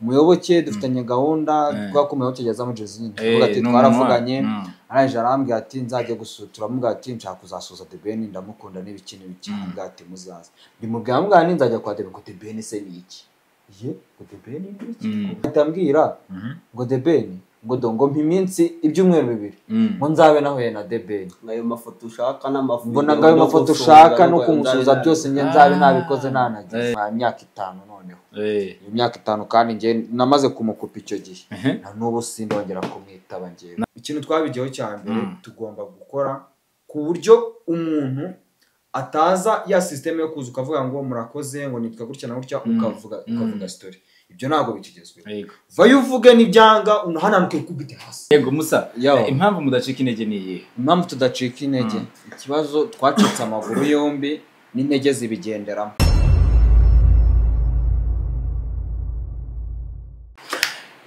muyoboke dufitanye gahunda twako muyoboke yaza mu Jersey tuvuga ati twaravuganye araje arambwira ati nzajye gusutura mubwira ati nshaka kuzasuza The Ben ndamukunda n'ibikini bikindi ati muzaza ndimubwira mbwa ni nzajya kwa The Ben se ni iki ye ngo The Ben ni iki atambwira ngo The Ben ngo dongo mpiminsi ibyumweru bibiri ngo nzabe nahuye na The Ben ngayo mafoto ushaka n'amafoto mbona ngayo mafoto ushaka no kumusuza byose nge nzabe nabikoze nanagize imyaka 5 noneho imyaka 5 kandi nge namaze kumukupa icyo gihe na nubu sindongera kumwitaba nge ikintu twabigiyeho cya mbere tugomba gukora ku buryo umuntu ataza ya system yo kuza ukavuga ngo murakoze ngo nitwa gutya na gutya ukavuga story ibyo nago bikigezwe vayo uvuge nibyanga unahananuke kubite hasi yego Musa impamvu mudacika intege niye impamvu tudacika intege ikibazo twacitse amaguru yombi n'intege zibigenderamo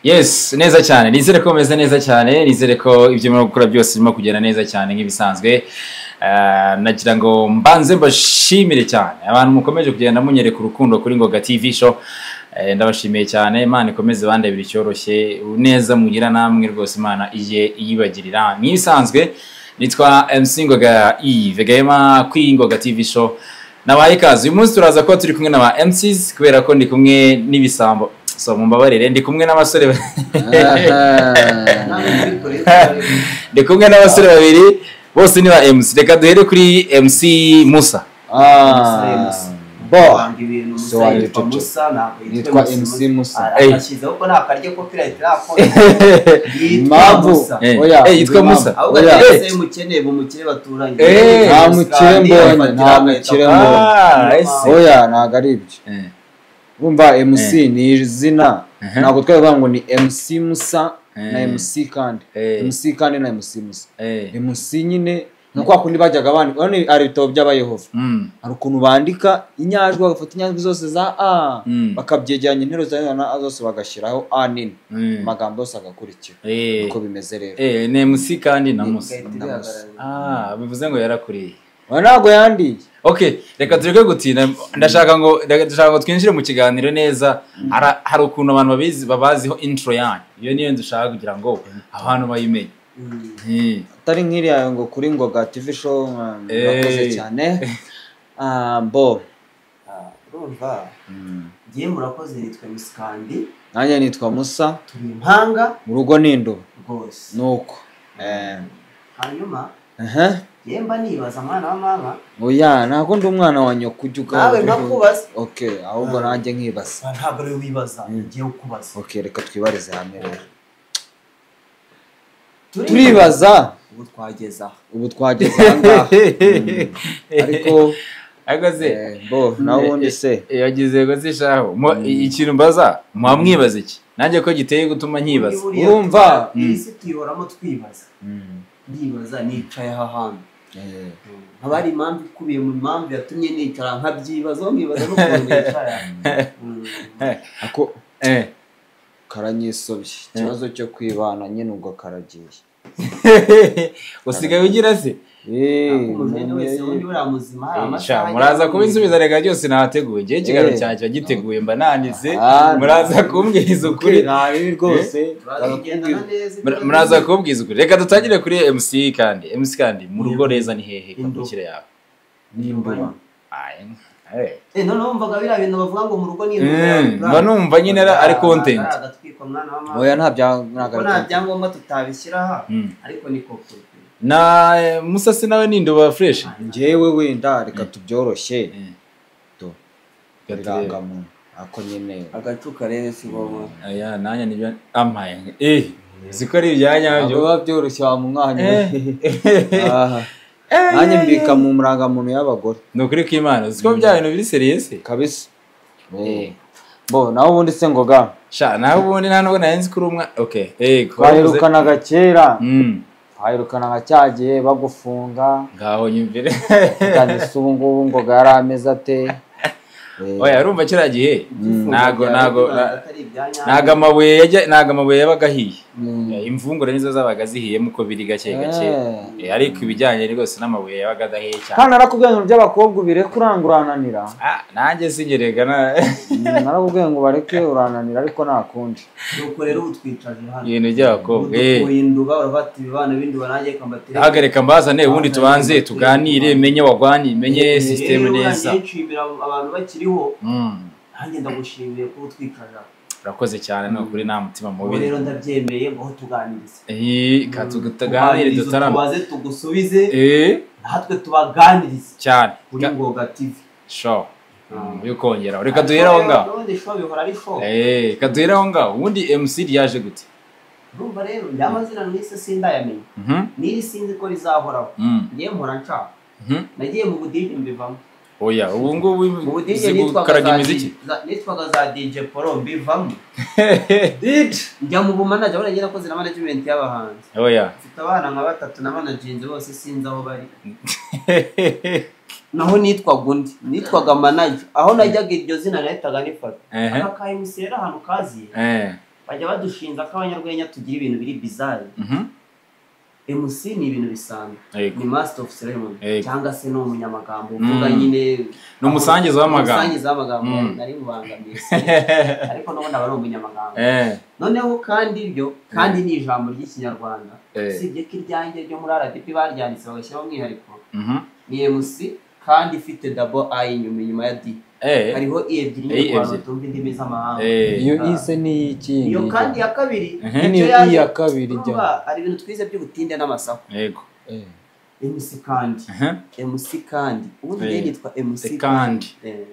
yes neza cyane nizere ko meze neza cyane nizere ko ibyo muri gukora byose birimo kugenda neza cyane nk'ibisanzwe nagira ngo mbanze mbashimire cyane abantu mukomeje kugenda munyereka urukundo kuri Ngoga TV show ndabashimiye cyane Imana ikomeze bandebira icyoroshye neza mugira namwe rwose Imana iye yibagirira nk'ibisanzwe nitwa MC Ngoga Yves Gema kuri Ngoga TV show nabaye kazi uyu munsi turaza ko turi kumwe n'aba MCs kubera ko ndi kumwe n'ibisambo so mumbabarire ndi kumwe n'abasore ndi kumwe n'abasore babiri bose ni ba MC reka duhere kuri MC Musa bo so wanditwa Musa nitwa MC Musa ashyizeho ko nakarye copyright rakora impamvu yitwa Musa oya ese mukene bumukire baturanye nta mukire mbonye nta mukire mbonye oya nagari ibyo bumva MC ni izina nako twavuga ngo ni MC Musa na MC kandi MC kandi na MC Musa MC nyine nako kundi bajyaga abandi bane ari bitabo by'abayehova ari ukuntu bandika inyajwi bagafata inyajwi zose za a bakabyegeranya intero za zose bagashiraho a nini amagambo yose agakurikira uko bimeze rero ni MC kandi na Musa bivuze ngo yarakuriye ntago yandiye okay reka tureke gutina ndashaka ngo twinjire mu kiganiro neza hari ukuntu abantu babaziho intro yanyu iyo niyo ndushaka kugira ngo abantu bayimenye atari nkiriya ngo kuri Ngoga TV show murakoze cyane bo urumva ngiye murakoze nitwa Musikandi nanjye nitwa Musa turi impanga mu rugo nindo rwose nuko hanyuma yemba nibaza mwana wa mama oya nako ndi umwana wa nyoko ujuka nawe nakubaza okay ahubwo nanjye nkibaza ntabwo ari wibaza ngiye ukubaza okay reka twibarize hamwe rero turibaza ubu twageza ngaha ariko bo nawo ndi se yagize ngo zishaho ikintu mbaza mwamwibaza iki nanjye ko giteye gutuma nkibaza urumva isi tuyihoramo twibaza ndibaza nicaye aha hantu abari impamvu ikubiye mu mpamvu yatumye nicara nkabyibaza nkibaza n'ukuntu nicara ako karanyisobye ikibazo cyo kwibana nyine ubwo karagiye usigaye ugira se muraza kubisubiza rega byose nateguye ngiye kiganiro cyanjye giteguye mba nanditse muraza kumbwiza ukuri rwose muraza kumbwiza ukuri reka dutangire kuri MC kandi mu rugo neza ni hehe kabukire yawe nimbuma noneho mvaga biriya bintu bavuga ngo mu rugo ni mba numva nyine ari content oya nta byangombwa tutabishyira aha ariko ni koko na Musa se nawe nindoba fresh ngewe wenda reka tubyoroshye to birangamuntu ako nyine agacuka rero si ngombwa aya nanya nibyo amaye ziko ari ibyanya byo babyoroshye wa mu mwanya nanye mbika mu murangamuntu y'abagore nukuri ko Imana ziko bya bintu biri serious kabisa bo naho ubundi se Ngoga sha naho ubundi nta nubwo nayenzi kuri umwa okay twahirukanaga kera twahirukanaga cyagiye bagufunga ngaho nyumvire kandi se ubu ngubu Ngoga yari ameze ate oya urumva kiriya gihe ntago amabuye yabaga ahiye imvungure nizo zabaga zihiyemo uko biri gake gake ariko ibijyanye rwose n'amabuye yabaga adahiye cyane kandi narakubwiye ngo by'abakobwa ubireke urananira nanjye singerega narakubwiye ngo bareke urananira ariko nta kundi nuko rero utwicaje hano ibintu by'abakobwa uhinduba urafata ibibana bindi banajye kambatire hagareka mbazane ubundi tubanze tuganire menye wagwani menye system neza abantu bakiriho nanjye ndagushimiye ko utwicaje urakoze cyane no kuri nta mutima mubi rero ndabyemeye ngo tuganirize katuganire dutarama tubaze tugusubize natwe tubaganirize cyane kuri Ngoga TV sho yukongera reka duheraho ngaho reka duheraho ngaho ubundi MC yaje gute urumva rero ndamazina mwise sindayamenye niri sinzi ko rizahoraho ngiye mpora nshaka nagiye mu budije mbivamo oya ubu ngubu gukaraga imiziki nitwaga za DJ Polo mbivamo njya mu bumanaje baragira nakoze na management y'abahanzi oya mfite abana nka 3 na managing bose sinzi aho bari naho nitwaga manager aho najyaga iryo zina nahitaga nifata aka KMC era ahantu kaziye bajya badushinza ko abanyarwenya tugira ibintu biri bizarre MC ni ibintu bisanzwe ni master of ceremony cyangwa se no umunyamagambo uvuga nyine no musangiza w'amagambo nari mubangamiye ariko no ndabara umunyamagambo noneho kandi ni ijambo ry'ikinyarwanda sibye ko iryange ryo muri RDP baryanditse bagashyiraho umwihariko ni MC kandi ifite double I inyuma ya D hariho ebyiri n'abantu tumva indimi z'amahanga iyo ise ni iki iyo kandi ya kabiri niyo ya kabiri jya ari ibintu twize by'ubutinde n'amasaho yego MC kandi ubundi yitwa MC kandi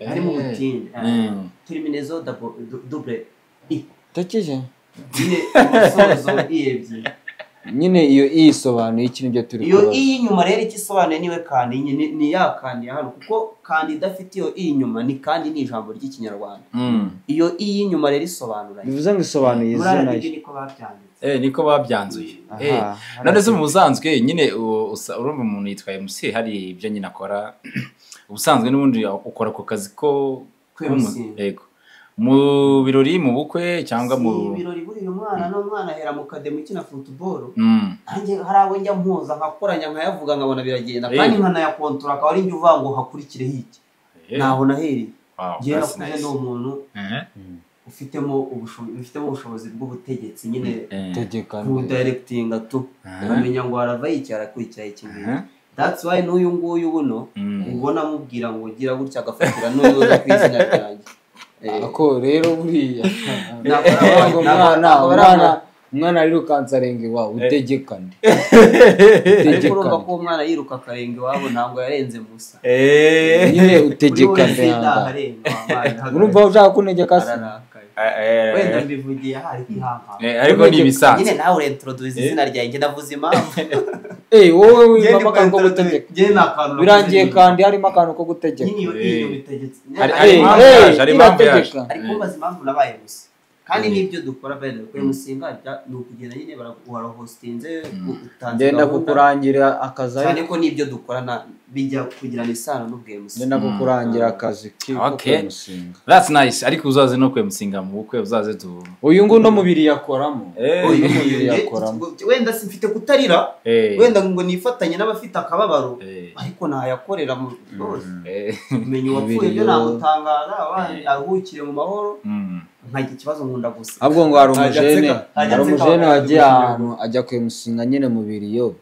harimo ubutinde terminaison double I takije umusozo ebyiri nyine iyo isobanuye iki nibyo turi iyo inyuma rero ikisobanuye niwe kandi ni ya kandi hano kuko kandi idafite iyo inyuma ni kandi ni ijambo ry'ikinyarwanda iyo inyuma rero isobanura bivuze ngo isobanuye izina niko babyanditse niko babyanzuye none se mu busanzwe nyine urumva umuntu yitwa MC hari ibyo nyine akora ubusanzwe n'ubundi ukora ku kazi ko yego mu birori mu bukwe cyangwa mu birori buri umwana n'umwana ahera mu kademi kina football nanjye hari abo njya mpuza nkakoranya nkayavuga nkabona biragenda kandi nkanayakontora akaba ari njye uvuga ngo hakurikire hiki naho naheri ngiye nakuze no umuntu ufitemo ubushobozi bw'ubutegetsi nyine tegekana directing tu amenya ngo arava yicyara kurikira iki that's why n'uyu nguyu buno ubona mubwira ngo gira gutya agafatira n'uyu zo kwizina ryanjye ako rero buriya umwana yirukansa arenge wa utegekane urumva ko umwana yiruka akarenge wabo ntabwo yarenze musa nyine utegekane urumva ushaka kunegeka se wenda mbivugiye hari ihanga ariko ni ibisanzwe nyine nawe urintroduce izina ryanjye ndavuze impamvu wowe wimba akantu ko gutegeka birangiye kandi harimo akantu ko gutegeka iyo bitegetse hari impamvu yaje ariko mbaza impamvu nabaye gusa kandi nibyo dukora bene ko musinga no kugenda nyine barawara hostinze utanze ngenda kukurangira akazi cyane ko nibyo dukorana bijya kugira isano n'ubwe musinga ngenda kukurangira akazi kiko musinga that's nice ariko uzaze no kwemusinga mu bukwe uzaze tu uyu ngundo mubiri yakoramo uyu mubiri yakoramo wenda simfite kutarira wenda ngo nifatanye n'abafite akababaro ariko nayakorera mu rwose menye wapfuye byo nagutangaza abandi ahukire mu mahoro nkagira ikibazo nkunda gusa ahubwo ngo hari umujene wagiye ahantu ajya kwemusinga nyine mu biriyo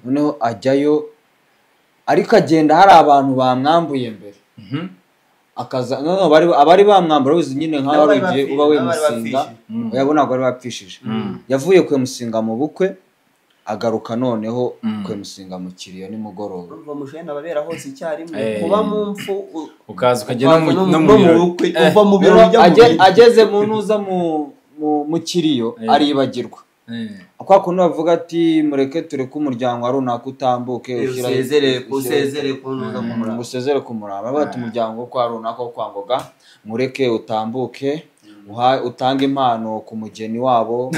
noneho ajyayo ariko agenda hari abantu bamwambuye mbere akaza abari bamwambura uzi nyine nk'aho ari uba wemusinga uyabona ko bari bapfishije yavuye kwemusinga mu bukwe agaruka noneho kwemusinga mu kiriyo nimugoroba urumva mujene ababera hose icyarimwe kuba mu mfu ukaza ukagenda no mu bukwe uva mu biro ageze mu ntuza mu kiriyo aribagirwa kwa kuntu bavuga ati mureke tureke umuryango ari runaka utambuke usezere ku muraba bati umuryango kwa runaka wo kwa Ngoga mureke utambuke utanga impano ku mugeni wabo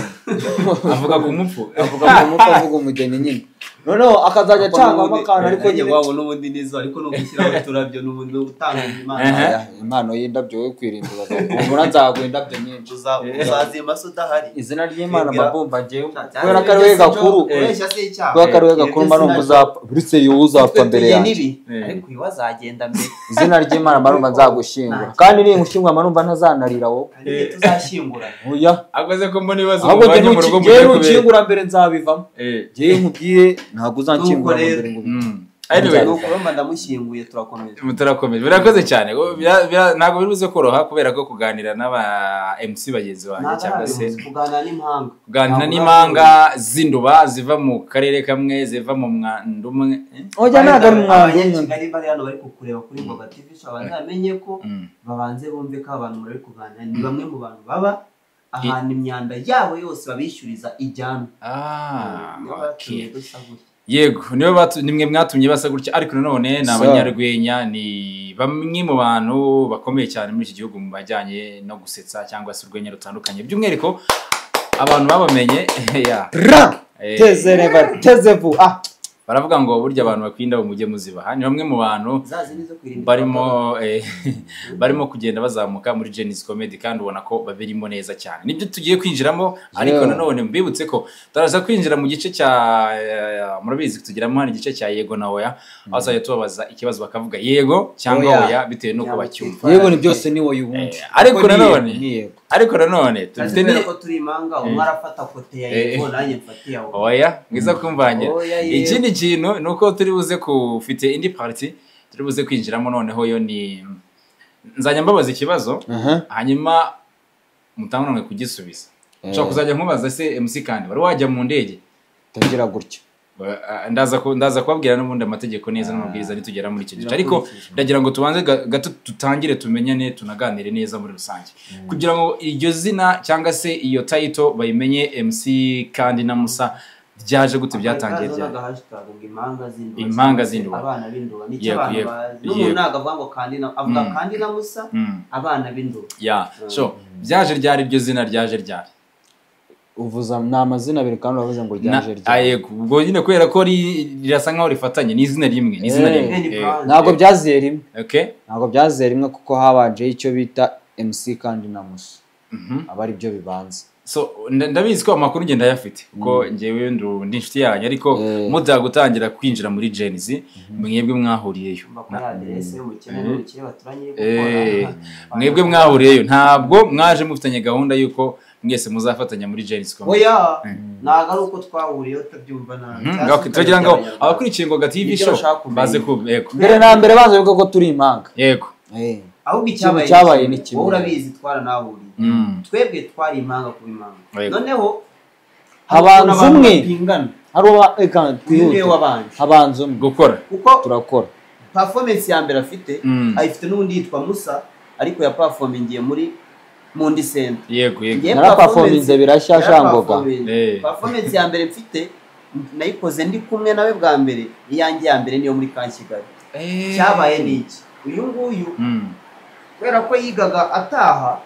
avuga ku mupfu avuga umugeni nyine noneho akazajya acangamo akantu ariko nyine wabo n'ubundi nizo ariko no gushyiraho uturabyo n'ubundi utanga imana impano y'indabyo yo kwirimbuza umuntu nzaguha indabyo nyinshi uzazima se udahari izina ry'Imana mabumba ngewe kubera ko ari we gakuru kubera ko ari we gakuru mbarumva uzapfa buretse yowe uzapfa mbere yanjye ariko uyu azagenda mbere izina ry'Imana mbarumva nzagushyingura kandi nimushyingura mbarumva ntazanarira wowe tuzashyingura oya akoze ko mbona ibibazo mubanye mu rugo mugiye gukingura mbere nzabivamo ngiye nkubwiye ntabwo uzankingura mbere ngo anyway nuko ndamushyinguye turakomeje birakoze cyane ntabwo biruze koroha kubera ko kuganira n'aba MC bagenzi banjye cyangwa se kuganira n'impanga zinduba ziva mu karere kamwe ziva mu mwanda umwe oya ntabwo ari umwanda umwe Kigali bari hano bari kukureba kuri Mboga TV bazamenye ko babanze bumve ko abantu bari kuganira ni bamwe mu bantu baba ahantu imyanda yabo yose babishyuriza ijyana yego nimwe mwatumye basa gutya ariko nanone ni abanyarwenya ni bamwe mu bantu bakomeye cyane muri iki gihugu mu bajyanye no gusetsa cyangwa se urwenya rutandukanye by'umwihariko abantu babamenye tezevu baravuga ngo burya abantu bakwirinda umujye muzibaha ni bamwe mu bantu barimo kugenda bazamuka muri Genesis Comedy kandi ubona ko babirimo neza cyane nibyo tugiye kwinjiramo ariko nanone mbibutse ko turaza kwinjira mu gice cya murabizi tugiramo hano igice cya yego na oya azajya tubabaza ikibazo bakavuga yego cyangwa oya bitewe nuko bacyumva yego ni byose ni wowe ubundi ariko nanone tufite ko turi impanga umwe arafata kote ya yego nanjye mfatiye aho oya ngiza kumvanye ikindi kintu nuko turi buze kufite indi party turi buze kwinjiramo noneho yo ni nzajya mbabaza ikibazo hanyuma mutanguranwe kugisubiza nshaka kuzajya nkubaza se MC kandi wari wajya mu ndege tagira gutyo ndaza kubabwira n'ubundi amategeko neza n'amabwiriza nitugera muri iki gice ariko ndagira ngo tubanze gato tutangire tumenyane tunaganire neza muri rusange kugira ngo iryo zina cyangwa se iyo title bayimenye MC kandi na Musa byaje gute byatangiye ryari impanga zinduba abana b'induba nicyo abantu n'umuntu nagavuga ngo kandi avuga kandi na Musa abana b'induba so byaje ryari iryo zina ryaje ryari uvuza ni amazina abiri kandi uravuze ngo ryaje ryari yego ubwo nyine kubera ko rirasa nkaho rifatanye ni izina rimwe ntabwo byaziye rimwe ntabwo byaziye rimwe kuko habanje icyo bita MC kandi na Musa aba ari byo bibanza so ndabizi ko amakuru ngenda yafite kuko ngewe ndi inshuti yanyu ariko muda gutangira kwinjira muri Genesis mwebwe mwahuriyeyo mwebwe mwahuriyeyo ntabwo mwaje mufitanye gahunda yuko mwese muzafatanya muri Genesis Comedy oya naga ari uko twahuriyeyo tabyumva nabi tugira ngo abakurikiye Ngoga TV show baze ku yego mbere na mbere baze ko turi impanga yego ahubwo icyabaye ni kimwe urabizi twaranahuriye twebwe twari impanga ku impanga noneho habanza umwe habanza umwe gukora kuko turakora performance ya mbere afite ayifite n'undi yitwa Musa ariko ya performingiye muri Mundi Center yego nara performance birashya shangoga performance ya mbere mfite nayikoze ndi kumwe nawe bwa mbere iyanjye ya mbere niyo muri Kankigali cyabaye niki uyu nguyu kubera ko yigaga ataha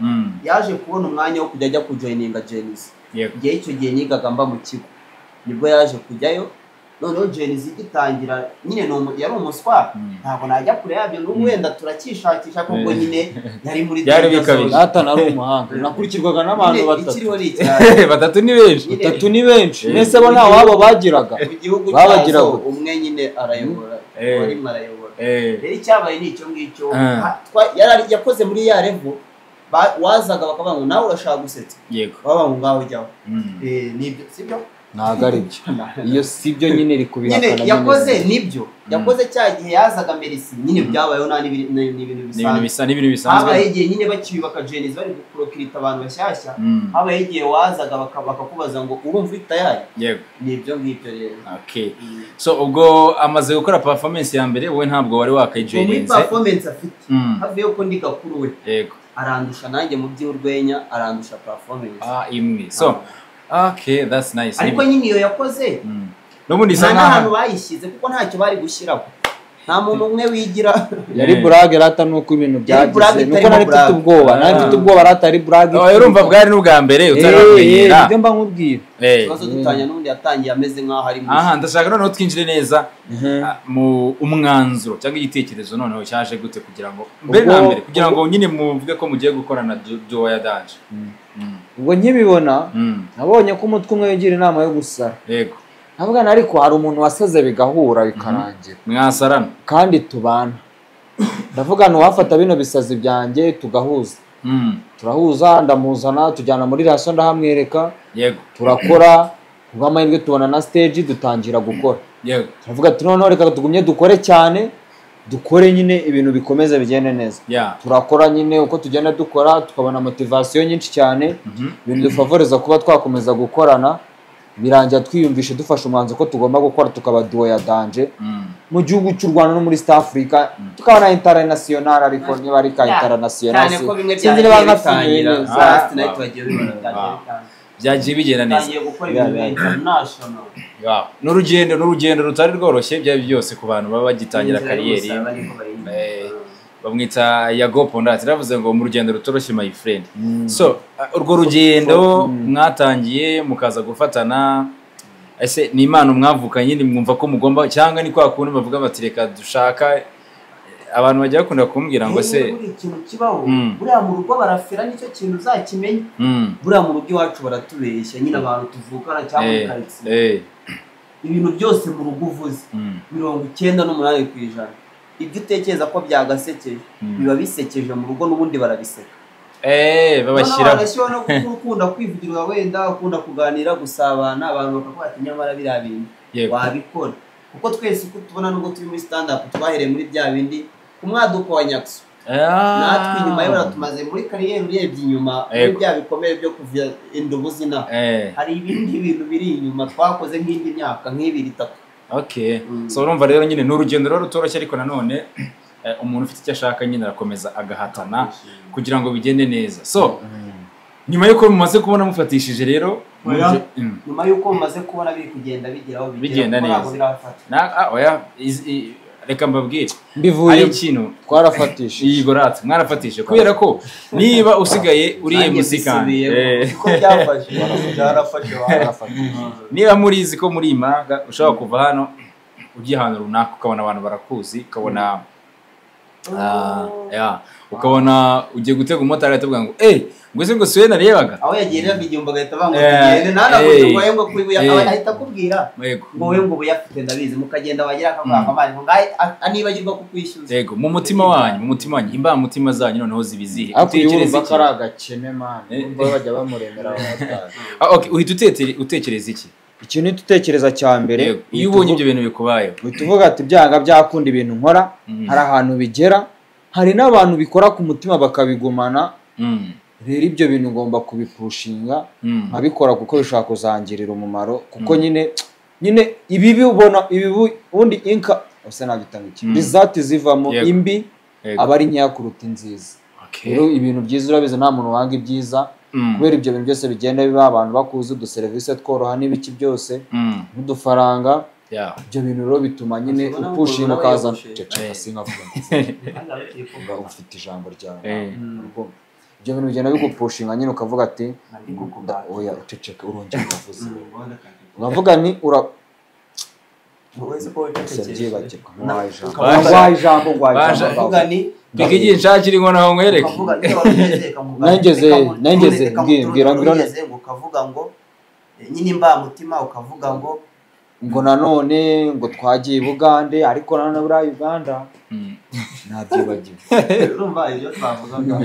yaje kubona umwanya wo kujya kujoininga Genesis igihe icyo gihe nigaga mba mu kigo nibwo yaje kujyayo noneho Genesis igitangira nyine yari umuswa ntabwo najya kure yabyo n'ubu wenda turakishakisha kuko nyine yari muri data nari umuhanga nakurikirwaga n'abantu batatu ni benshi nese bo nta wabo bagiraga babagiraga umwe nyine arayobora wari marayobora rero icyabaye ni icyo ngicyo yakoze muri ya level wazaga bakavuga ngo nawe urashaka gusetsa yego baba ngo ngaho jyaho nibyo sibyo ntago ari byo iyo sibyo nyine iri kubihakana nyine yakoze nibyo yakoze cya gihe yazaga Merisi nyine byabayeho nta n'ibintu bisanzwe habaye igihe nyine bakiyubaka Genesis bari guprokirita abantu bashyashya habaye igihe wazaga bakakubaza ngo urumva ufite tayari yego nibyo ngibyo rero so ubwo amaze gukora performance ya mbere wowe ntabwo wari wakayijoyininze muri performance afite havuye ko ndi gakuru we yego arandusha nanjye mu by'urwenya arandusha performance imwe so okay that's nice ariko nyine iyo yakoze n'ubundi nta hantu bayishyize kuko ntacyo bari gushyiraho nta muntu umwe wigira yari burage rata nuko ibintu byagize nuko nari mfite ubwoba rata ari burage urumva bwari n'ubwa mbere utaramenyera ibyo mba nkubwira ikibazo dutanya n'undi yatangiye ameze nk'aho ari aha ndashaka noneho twinjire neza mu umwanzuro cyangwa igitekerezo noneho cyaje gute kugira ngo mbere na mbere kugira ngo nyine muvuge ko mugiye gukorana duo ya Danje ubwo nkibibona nabonye ko umutwe umwe wigira inama yo gusara yego nabwo ariko hari umuntu wasaze bigahura bikarangira mwasarana kandi tubana ndavuga wafata bino bisazi byanjye tugahuza turahuza ndamuzana tujyana muri raso ndahamwereka yego turakora kubw'amahirwe tubona na stage dutangira gukora yego turavuga ati noneho reka tugumye dukore cyane dukore nyine ibintu bikomeza bigende neza turakora nyine uko tugenda dukora tukabona motivation nyinshi cyane ibintu dufavoriza kuba twakomeza gukorana birangira twiyumvishe dufashe umwanzo ko tugomba gukora tukaba duo ya Danje mu gihugu cy'u Rwanda no muri East Africa tukabona international ariko niba ari ka international sinzi niba ngatangira last night bagiye byagiye bigenda neza n'urugendo rutari rworoshye byari byose ku bantu baba bagitangira kariyeri bamwita Yago Pondati ravuze ngo mu rugendo rutoroshye my friend so urwo rugendo mwatangiye mukaza gufatana ese ni impano mwavukanye ni mwumva ko mugomba cyangwa ni kwa kundi bavuga bati reka dushaka abantu bajya bakunda kumbwira ngo se ikintu kibaho buriya mu rugo barafira nicyo kintu uzakimenya buriya mu rugo iwacu baratubeshya nyine abantu tuvukana cyangwa muri karitsiye ibintu byose mu rugo uvuze 98% ibyo utekereza ko byagasekeye biba bisekeje mu rugo n'ubundi barabiseka babashyira no gukunda kwivugirwa wenda ukunda kuganira gusabana abantu bakavuga ati nyamara biriya bintu wabikora kuko twese uko tubona nubwo turi muri stand up twahereye muri bya bindi umwaduko wa Nyakso natwe inyuma y'ora tumaze muri kariyeri urebye inyuma muri bya bikomere byo kuvya indubuzina hari ibindi bintu biri inyuma twakoze nk'indi myaka nk'ibiri itatu okay so urumva rero nyine n'urugendo rero rutoroshye ariko nanone umuntu ufite icyo ashaka nyine arakomeza agahatana kugira ngo bigende neza so nyuma yuko mumaze kubona mufatishije rero nyuma yuko mumaze kubona biri kugenda bigenda neza oya reka mbabwire ari ikintu twarafatishije yego rata mwarafatishije kubera ko niba usigaye uri MC kandi ko byarafashe niba murizi ko muri imanga ushaka kuva hano ugiye hano runaka ukabona abantu barakuzi ukabona ukabona ugiye gutega umotari atavuga ngo ngwese ngo siwe narebaga aho yagerera igihumbi agahita banga tugende nanaguye ngo ngo kwibuya ahita kubwira ngo we ngo buyafite ndabizi mukagenda wagira akavuga amani ngo anibagirwa kukwishyuza yego mu mutima wanyu imba mutima zanyu noneho zibizihe utekereza iki ari agakene man umva bajya bamuremera abatari okay uhita utekereza iki ikintu tutekereza cya mbere iyo ubonye ibyo bintu bikubayeho utuvuga ati byanga byakunda ibintu nkora hari ahantu bigera hari n'abantu bikora ku mutima bakabigumana rero ibyo bintu ngomba kubipushinga nkabikora kuko bishaka kuzangirira umumaro kuko nyine ibibi ubona ubundi inka ose nagitanga iki result zivamo imbi aba ari nkeya kuruta inziza rero ibintu byiza urabize nta muntu wanga ibyiza kubera ibyo bintu byose bigenda biba abantu bakuze uduserivisi tworoha n'ibiki byose n'udufaranga ibyo bintu rero bituma nyine upushinga ukaza sinkavuga ufite ijambo ryawe ibyo bintu bigenda bigupushinga nyine ukavuga ati oya uceceka urongera ukavuza uravuga ni ngwaye ijambo bikigiye nshakira inkono aho nkwereke nangeze mbwira ukavuga ngo nyine imbamutima ukavuga ngo nanone ngo twagiye Bugande ariko nanone buriya Uganda nabyibagiwe urumva ibyo twavugaga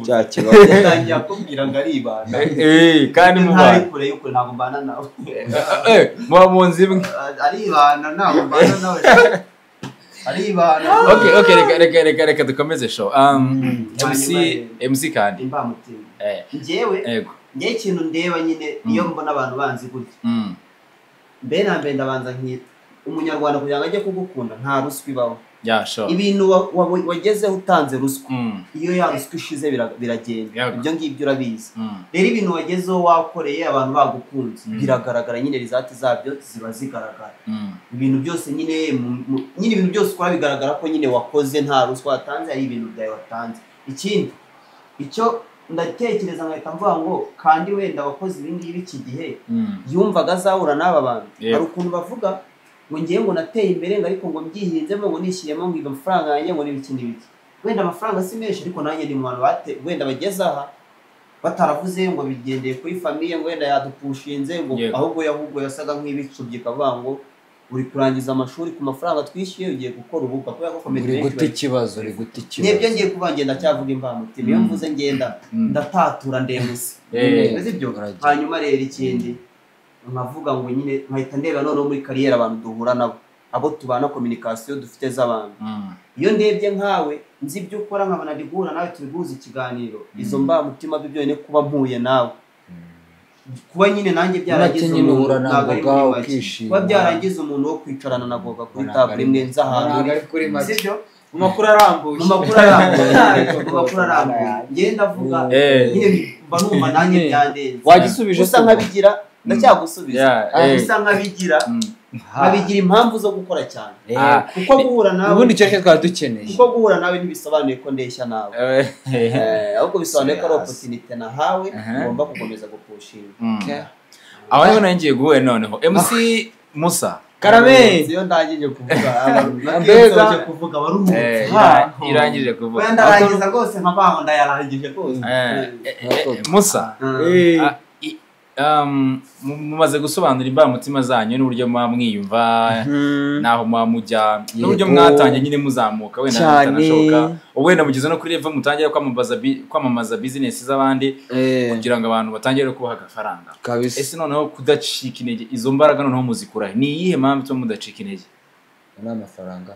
cya kibazo tangiye kubwira ngo ari ibana kandi mubana kure yuko ntabwo mbana nawe muba mu nzu imwe ari ibana ntabwo mbana nawe ari ibana okay reka dukomeze show MC kandi imbamutima njyewe ikintu ndeba nyine iyo mbona abantu banzi gutya mbe na mbe ndabanza nkita umunyarwanda kugira ngo ajye kugukunda nta ruswa ibaho ibintu wagezeho utanze ruswa iyo ya ruswa ishize biragenda ibyo ngibyo urabizi rero ibintu wagezeho wakoreye abantu bagukunze biragaragara nyine rizati zabyo ziba zigaragara ibintu byose nyine ibintu byose ukora bigaragara ko nyine wakoze nta ruswa watanze ari ibintu byawe watanze ikindi icyo ndatekereza nkahita mvuga ngo kandi wenda wakoze ibi ngibi iki gihe yumvaga azahura n'aba bantu hari ukuntu bavuga ngo ngiye ngo nateye imbere ngo ariko ngo mbyihinzemo ngo nishyiremo ngo amafaranga yanjye ngo n'ibiki n'ibiki wenda amafaranga si menshi ariko nanjye ni mu bantu wenda bageze aha bataravuze ngo bigendeye kuri famiye ngo wenda yadupushinze ngo ahubwo yasaga nk'ibicubye kavuga ngo uri kurangiza amashuri ku mafaranga twishyuye ugiye gukora ubuka kubera ko komedi gute ikibazo nebyo ngiye kuvuga ngenda cyavuga imbamutima iyo mvuze ngenda ndatatura ndemuse ibyo hanyuma rero ikindi nkavuga ngo nyine nkahita ndeba noneho muri kariyeri abantu duhura nabo abo tubana communication dufite z'abantu iyo ndebye nkawe nzi ibyo ukora nkabona ndi guhura nawe tubihuza ikiganiro izo mbamutima byo byone kuba mpuye nawe kuba nyine nanjye byaragize umuntu ntabwo ukishima kuba byaragize umuntu wo kwicarana na goga kuri table imwe nza ahantu sibyo mu makuru arambuye ngenda avuga nyine mba numva nanjye byandenze wagisubije gusa nkabigira ndacyagusubiza gusa nkabigira impamvu zo gukora cyane kuko guhura nawe ubundi cyo twari dukeneye kuko guhura nawe ntibisobanuye ko ndeshya nawe ahubwo bisobanuye ko ari opportunity nahawe ngomba gukomeza gupushinga aho niho nangiye guhura noneho MC Musa Karame iyo ndangije kuvuga kuvuga wari umuntu irangije kuvuga ndarangiza rwose nkabaho ndayarangije rwose Musa mumaze gusobanura imbamutima zanyu n'uburyo muba mwiyumva naho muba mujya n'uburyo mwatangiye nyine muzamuka wenda bitanashoboka wenda mugize no kuri level mutangira kwamamaza business z'abandi kugira ngo abantu batangire kubaha agafaranga ese noneho kudacika intege izo mbaraga noneho muzikurahe ni iyihe mpamvu cyo mudacika intege n'amafaranga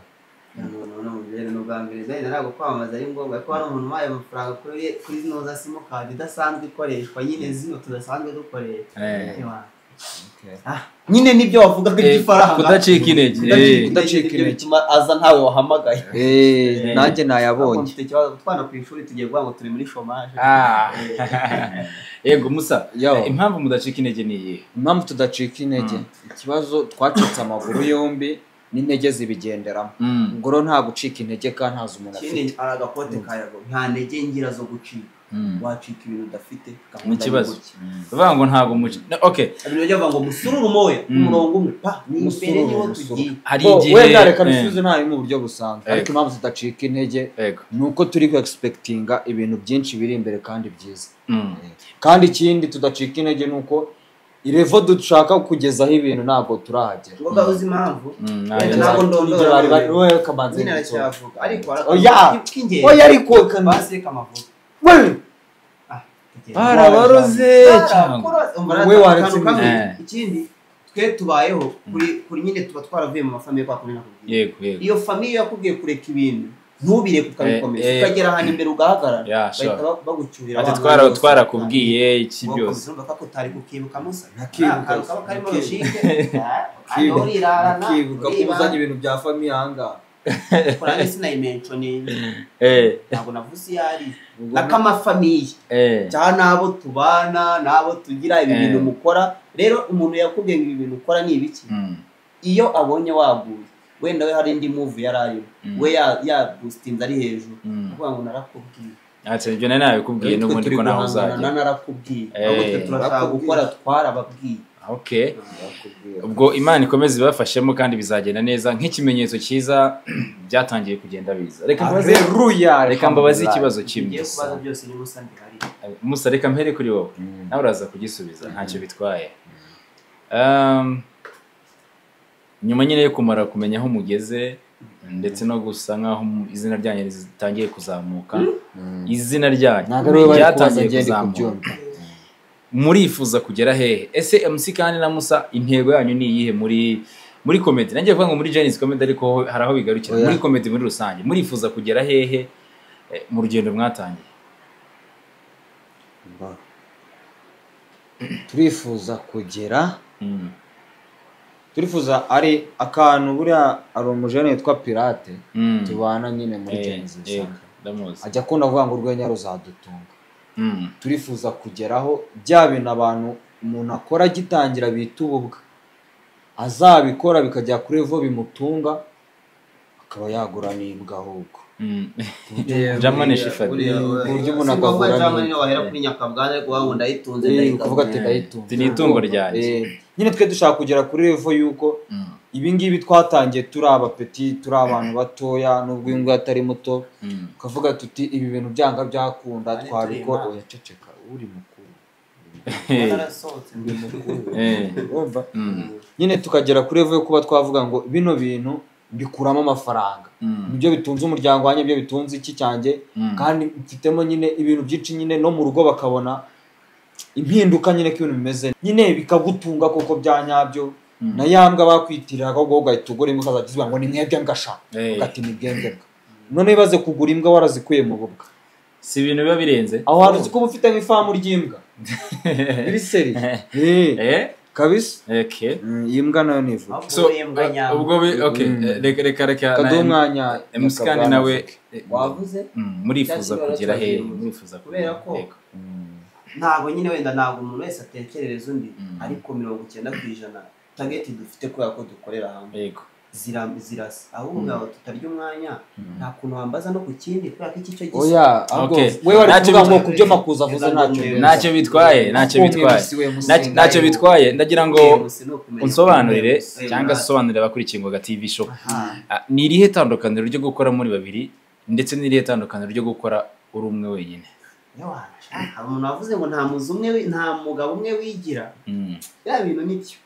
no bwambere ntabwo kwamamaza ari ngombwa ko hari umuntu umaye amafaranga kuri zino za simukadi idasanzwe ikoreshwa nyine zino tudasanzwe dukoresha nyine nibyo wavuga ko iby'ifaranga kudacika intege bituma aza ntawe wahamagaye nanjye nayabonye mfite ikibazo twana ku ishuri tugiye kuvuga ngo turi muri chômage yego Musa impamvu mudacika intege ni iyihe impamvu tudacika intege ikibazo twacitse amaguru yombi n'intege zibigenderamo ubwo rero nta gucika intege kandi ntazi umuntu afite aragakote kayago nta ntege ngira zo gucika wacika ibintu udafite n'ikibazo bavuga ngo ntago muci okay ibintu byo bavuga ngo musururu moya umurongo umwe pa ni imbere niwo tugiye hari igihe wenda reka bisubize nta mu buryo busanzwe ariko impamvu tudacika intege nuko turi ku expectinga ibintu byinshi biri imbere kandi byiza kandi ikindi tudacika intege nuko irevo dushaka kugezaho ibintu ntabwo turahagera ngo gahuze impamvu ntabwo ndondora bari bari wowe kamanze n'icyavuga ariko oya ariko basi kamavuga barabaroze we waretse ikindi twe tubayeho kuri nyine tuba twaravuye mu mafamiye kwa kumena yego iyo famiye yakubwiye kureka ibintu ntubire kukabikomeza ukagera ahantu imbere ugahagarara bahita bagucyurira ati twarakubwiye iki byose urumva ko utari kukibuka Musa ntakibuka karimo rushike nakibuka kuzanye ibintu bya famiye ahangaha kurane sinayimention ntabwo navuze yari n'akamafamiye cyane nabo tubana nabo tugira ibi bintu mukora rero umuntu yakubwiye ibi bintu ukora ni ibiki iyo abonye waguye wenda we hari indi move yarari we ya boostinze ari hejuru kuvuga ngo narakubwiye ati ibyo nawe kubwiye n'ubundi ko naho uzajya narakubwiye ahubwo turashaka gukora twarababwiye okay ubwo Imana ikomeze ibafashemo kandi bizagenda neza nk'ikimenyetso cyiza byatangiye kugenda biza reka mbabaze ikibazo kimwe Musa reka mpere kuri wowe nawe uraza kugisubiza ntacyo bitwaye nyuma nyine yo kumara kumenya aho mugeze ndetse no gusa nkaho izina ryanyu ritangiye kuzamuka izina ryanyu ryatangiye kuzamuka murifuza kugera hehe ese MC kandi na Musa intego yanyu ni iyihe muri comedy nangiye kuvuga ngo muri Genesis comedy ariko hari aho bigarukira muri comedy muri rusange murifuza kugera hehe mu rugendo mwatangiye turifuza kugera turifuza ari akantu buriya ari umujene yitwa Pirate tubana nyine muri Genesis ajya akunda kuvuga ngo urwenya ruzadutunga turifuza kugeraho bya bintu abantu umuntu akora agitangira bita ububwa azabikora bikajya kuri level bimutunga akaba yagura n'imbwa ahubwo Germany shifati buryo umuntu akagura Germany wahera kuri Nyakabwana kuvuga ngo ndayitunze kuvuga ati ndayitunze ni itungo ryanjye nyine twe dushaka kugera kuri level yuko ibi ngibi twatangiye turi abapeti turi abantu batoya nubwo ingwe atari muto ukavuga tuti ibi bintu byanga byakunda twabikora oyaceceka uri mukuru nyine tukagera kuri level yo kuba twavuga ngo bino bintu bikuramo amafaranga nibyo bitunze umuryango wanjye byo bitunze iki cyanjye kandi mfitemo nyine ibintu byinshi nyine no mu rugo bakabona impinduka nyine ko ibintu bimeze nyine bikagutunga koko byanyabyo na yambwa bakwitirira ahubwo ugahita ugura imbwa ukazajya ngo ni mwebwe mbwa ugati ni bwenge bwa none bibaze kugura imbwa warazikuye mu bubwa si ibintu biba birenze aho hantu uzi ko uba ufite nk'ifamu ry'imbwa iri seri kabisa iyi mbwa nayo ni ivuga ubwo reka kaduha umwanya MC kandi nawe wavuze murifuza kugera hehe murifuza kubera ko ntabwo nyine wenda ntabwo umuntu wese atekerereza undi ariko 90% target dufite kubera ko dukorera hamwe yego zirasa ahubwo ngaho tutarya umwanya nta kuntu wambaza no ku kindi kubera ko iki cyo gisa oya ahubwo wewe wari kuvuga ngo kubyo makuza avuze ntacyo bitwaye ndagira ngo unsobanurire cyangwa sobanurire abakurikiye ngo TV show ni irihe tandukaniro ryo gukora muri babiri ndetse n'irihe tandukaniro ryo gukora uri umwe wenyine umuntu wavuze ngo nta muzi umwe nta mugabo umwe wigira ya bintu nibyo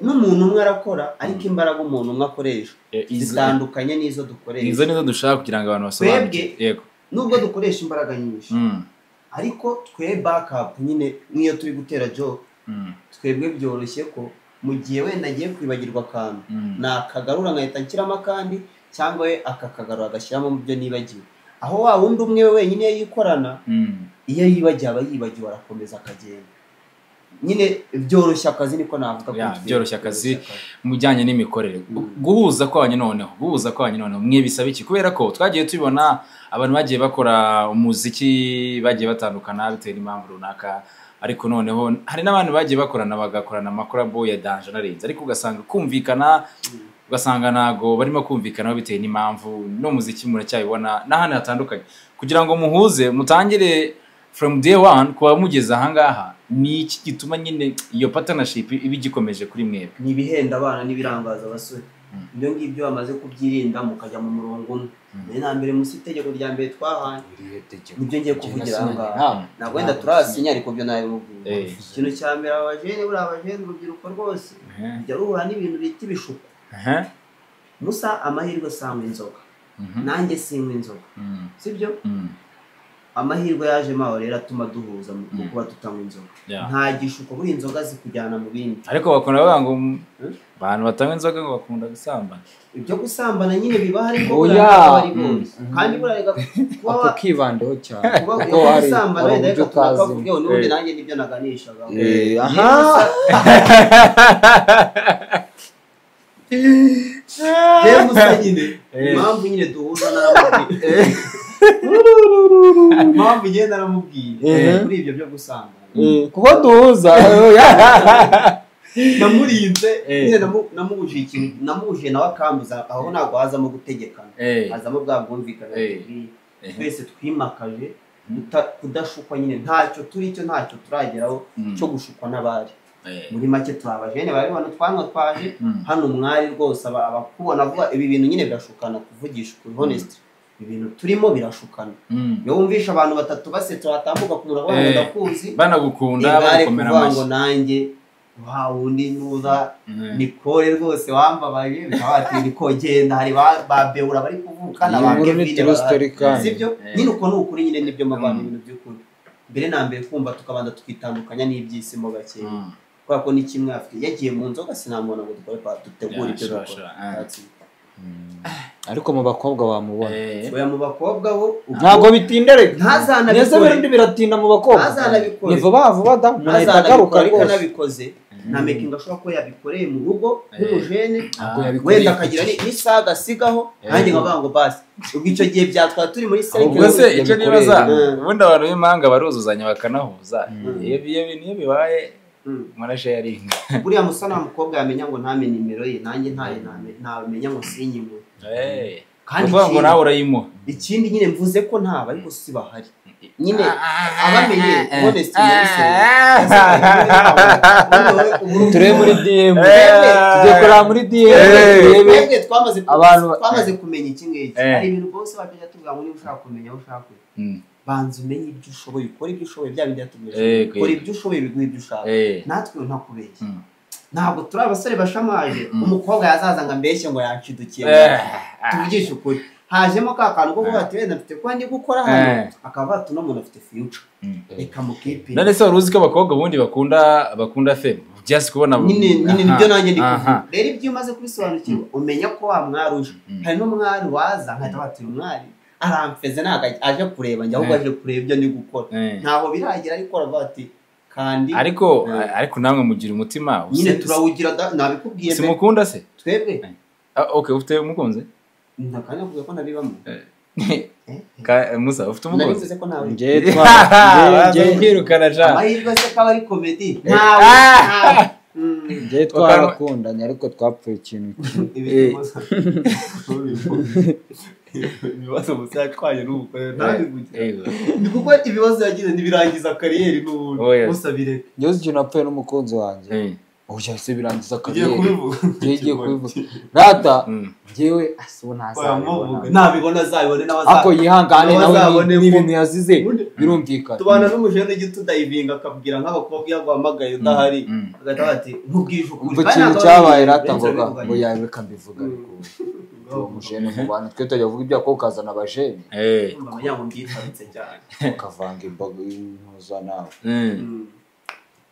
n'umuntu umwe arakora ariko imbaraga umuntu umwe akoresha zitandukanye n'izo dukoresha izo nizo dushaka kugira ngo abantu basobanukirwe yego nubwo dukoresha imbaraga nyinshi ariko twe backup nyine niyo turi gutera job twebwe byoroshye ko mu gihe wenda agiye kwibagirwa akantu nakagarura nkahita nshyiramo akandi cyangwa we akakagarura agashyiramo mu byo nibagiwe aho wa wundi umwe wenyine yikorana iyo yibagiwe aba yibagiwe arakomeza akagenda nyine byoroshya akazi niko navuga byoroshya akazi mujyanye n'imikorere guhuza kwanyu noneho mwe bisaba iki kubera ko twagiye tubibona abantu bagiye bakora umuziki bagiye batandukana bitewe n'impamvu runaka ariko noneho hari n'abantu bagiye bakorana bagakorana amakorabo ya Danger na Renze ariko ugasanga kumvikana ugasanga nago barimo kumvikana bitewe n'impamvu no muziki muracyabibona n'ahandi hatandukanye kugira ngo muhuze mutangire from day one kuba mugeza ahangaha ni iki gituma nyine iyo partnership ibigikomeje kuri mwebwe ni bihenda abana n'ibirangaza abasore ibyo ngibyo bamaze kubyirinda mukajya mu murongo umwe na mbere musi itegeko rya mbere twahanye nibyo ngiye kuvugira ahangaha ntabwo wenda turasinya ariko byo nawe mubwira ikintu cya mbere abajene buri abajene urubyiruko rwose bijya ruhura n'ibintu bita ibishuko musa amahirwe sangwa inzoga nanjye sinywa inzoga sibyo amahirwe yaje maho rero atuma duhuza mu kuba tutanywa inzoga nta gishuko buri inzoga zikujyana mu bindi ariko bakunda bavuga ngo abantu batanywa inzoga ngo bakunda gusambana ibyo gusambana nyine biba harimo bari bose kandi burarega kuba kibandeho cyane kuko hari gusambana rero tukavuga n'ubundi nanjye nibyo naganishaga rero musa nyine impamvu nyine duhuza n'abandi mpamvu igenda naramubwiye muri ibyo byo gusambana kuko duhuza namurinze namubujije ikintu namubujije nawe akambuza aho ntabwo hazamo gutegekana hazamo bwa bwumvikane twese twimakaje kudashukwa nyine ntacyo turi cyo ntacyo turageraho cyo gushukwa n'abari muri make turabajene bari bano twanwa twaje hano umwari rwose abakubona vuba ibi bintu nyine birashukana kuvugisha kuri honest ibintu turimo birashukana yo wumvisha abantu batatu basetse batambuka ku murongo ndakuzi banagukunda bakomera amashi ngo nanjye wa wundi nuza Nicole rwose wambabaye bikabati nikogenda hari babeura bari kuvuka n'abantu sibyo nyine uko n'ukuri nyine nibyo mabana ibintu by'ukuri mbere na mbere kumva tukabanda tukitandukanya n'ibyisimo gake kwa ko ni kimwe afite yagiye mu nzoga sinamubona ngo dukore dutegura ibyo dukora ariko mu bakobwa bamubona oya mu bakobwa bo ntago bitindere ntazanabikore neza bindi biratinda mu bakobwa ntazanabikore nivo bavuba da munahita garuka ariko nabikoze nta making ashobora ko yabikoreye mu rugo nk'umujene wenda akagira n'isaga asigaho nanjye nkavuga ngo basi ubwo icyo gihe byatwara turi muri cycle ubwo se icyo nibaza ubundi abantu b'imahanga baruzuzanya bakanahuza iyo bintu bibaye marasharinga buriya musa nta mukobwa yamenya ngo ntame nimero ye nanjye ntamenya ngo sinyimwe kandi ngo nawe urayimuha ikindi nyine mvuze ko ntaba ariko si bahari nyine abamenye honest turebe muri DM tugekora muri DM twamaze kumenya iki ngiki hari ibintu bose batajya tuvuga ngo niba ushaka kumenya aho ushaka banza umenye ibyo ushoboye ukora ibyo ushoboye bya bindi yatubwiye ukora ibyo ushoboye biguha ibyo ushaka natwe ntakubeshye ntabwo turi abasore bashamaje umukobwa yazaza ngo ambeshye ngo yanshidukiye tuvugishe ukuri hajemo ka kantu ko kuvuga ati wenda mfite kuba ndi gukora hano akaba ati uno muntu afite future reka mukipe none se waruzi ko abakobwa ubundi bakunda fame just kubona nyine nibyo nanjye ndi kuvuga rero ibyo umaze kubisobanukirwa umenya ko wa mwari uje hari n'umwari waza nkahita batuye umwari aramfeze ntago aje kureba njye ahubwo aje kureba ibyo ndi gukora ntaho biragira ariko aravuga ati kandi ariko namwe mugira umutima nyine turawugira nabikubwiye simukunda se twebwe okay ufite umukunze ntakanya kuvuga ko nabibamo Musa ufite umukunze narivuze ko nawe ngiye kwirukana ja amahirwe se kaba ari comedy ntawe ngiye twarakundanye ariko twapfuye ikintu ibibazo musa twaje n'ubukore ni kuko ibibazo yagize ntibirangiza kariyeri n'ubundi musabire ngiye ikintu napfuye n'umukunzi wanjye oya se birangiza kariyeri ngiye kubivuga rata ngewe asibo ntabibona azabibone n'abazabibona ako yihangane nawe n'ibintu yazize birumvikana tubana n'umujene ujya utudayivinga akabwira nk'abakobwa iyo aguhamagaye udahari agahita bati nkubwije ukuri umva ikintu cyabaye rata ngo yareka mbivuga uwo mujene mu bantu twe tujya kuvuga ibyo ako kazana abajene bamenya ngo mbyitabitse cyane ukavanga imboga y'impuza nawe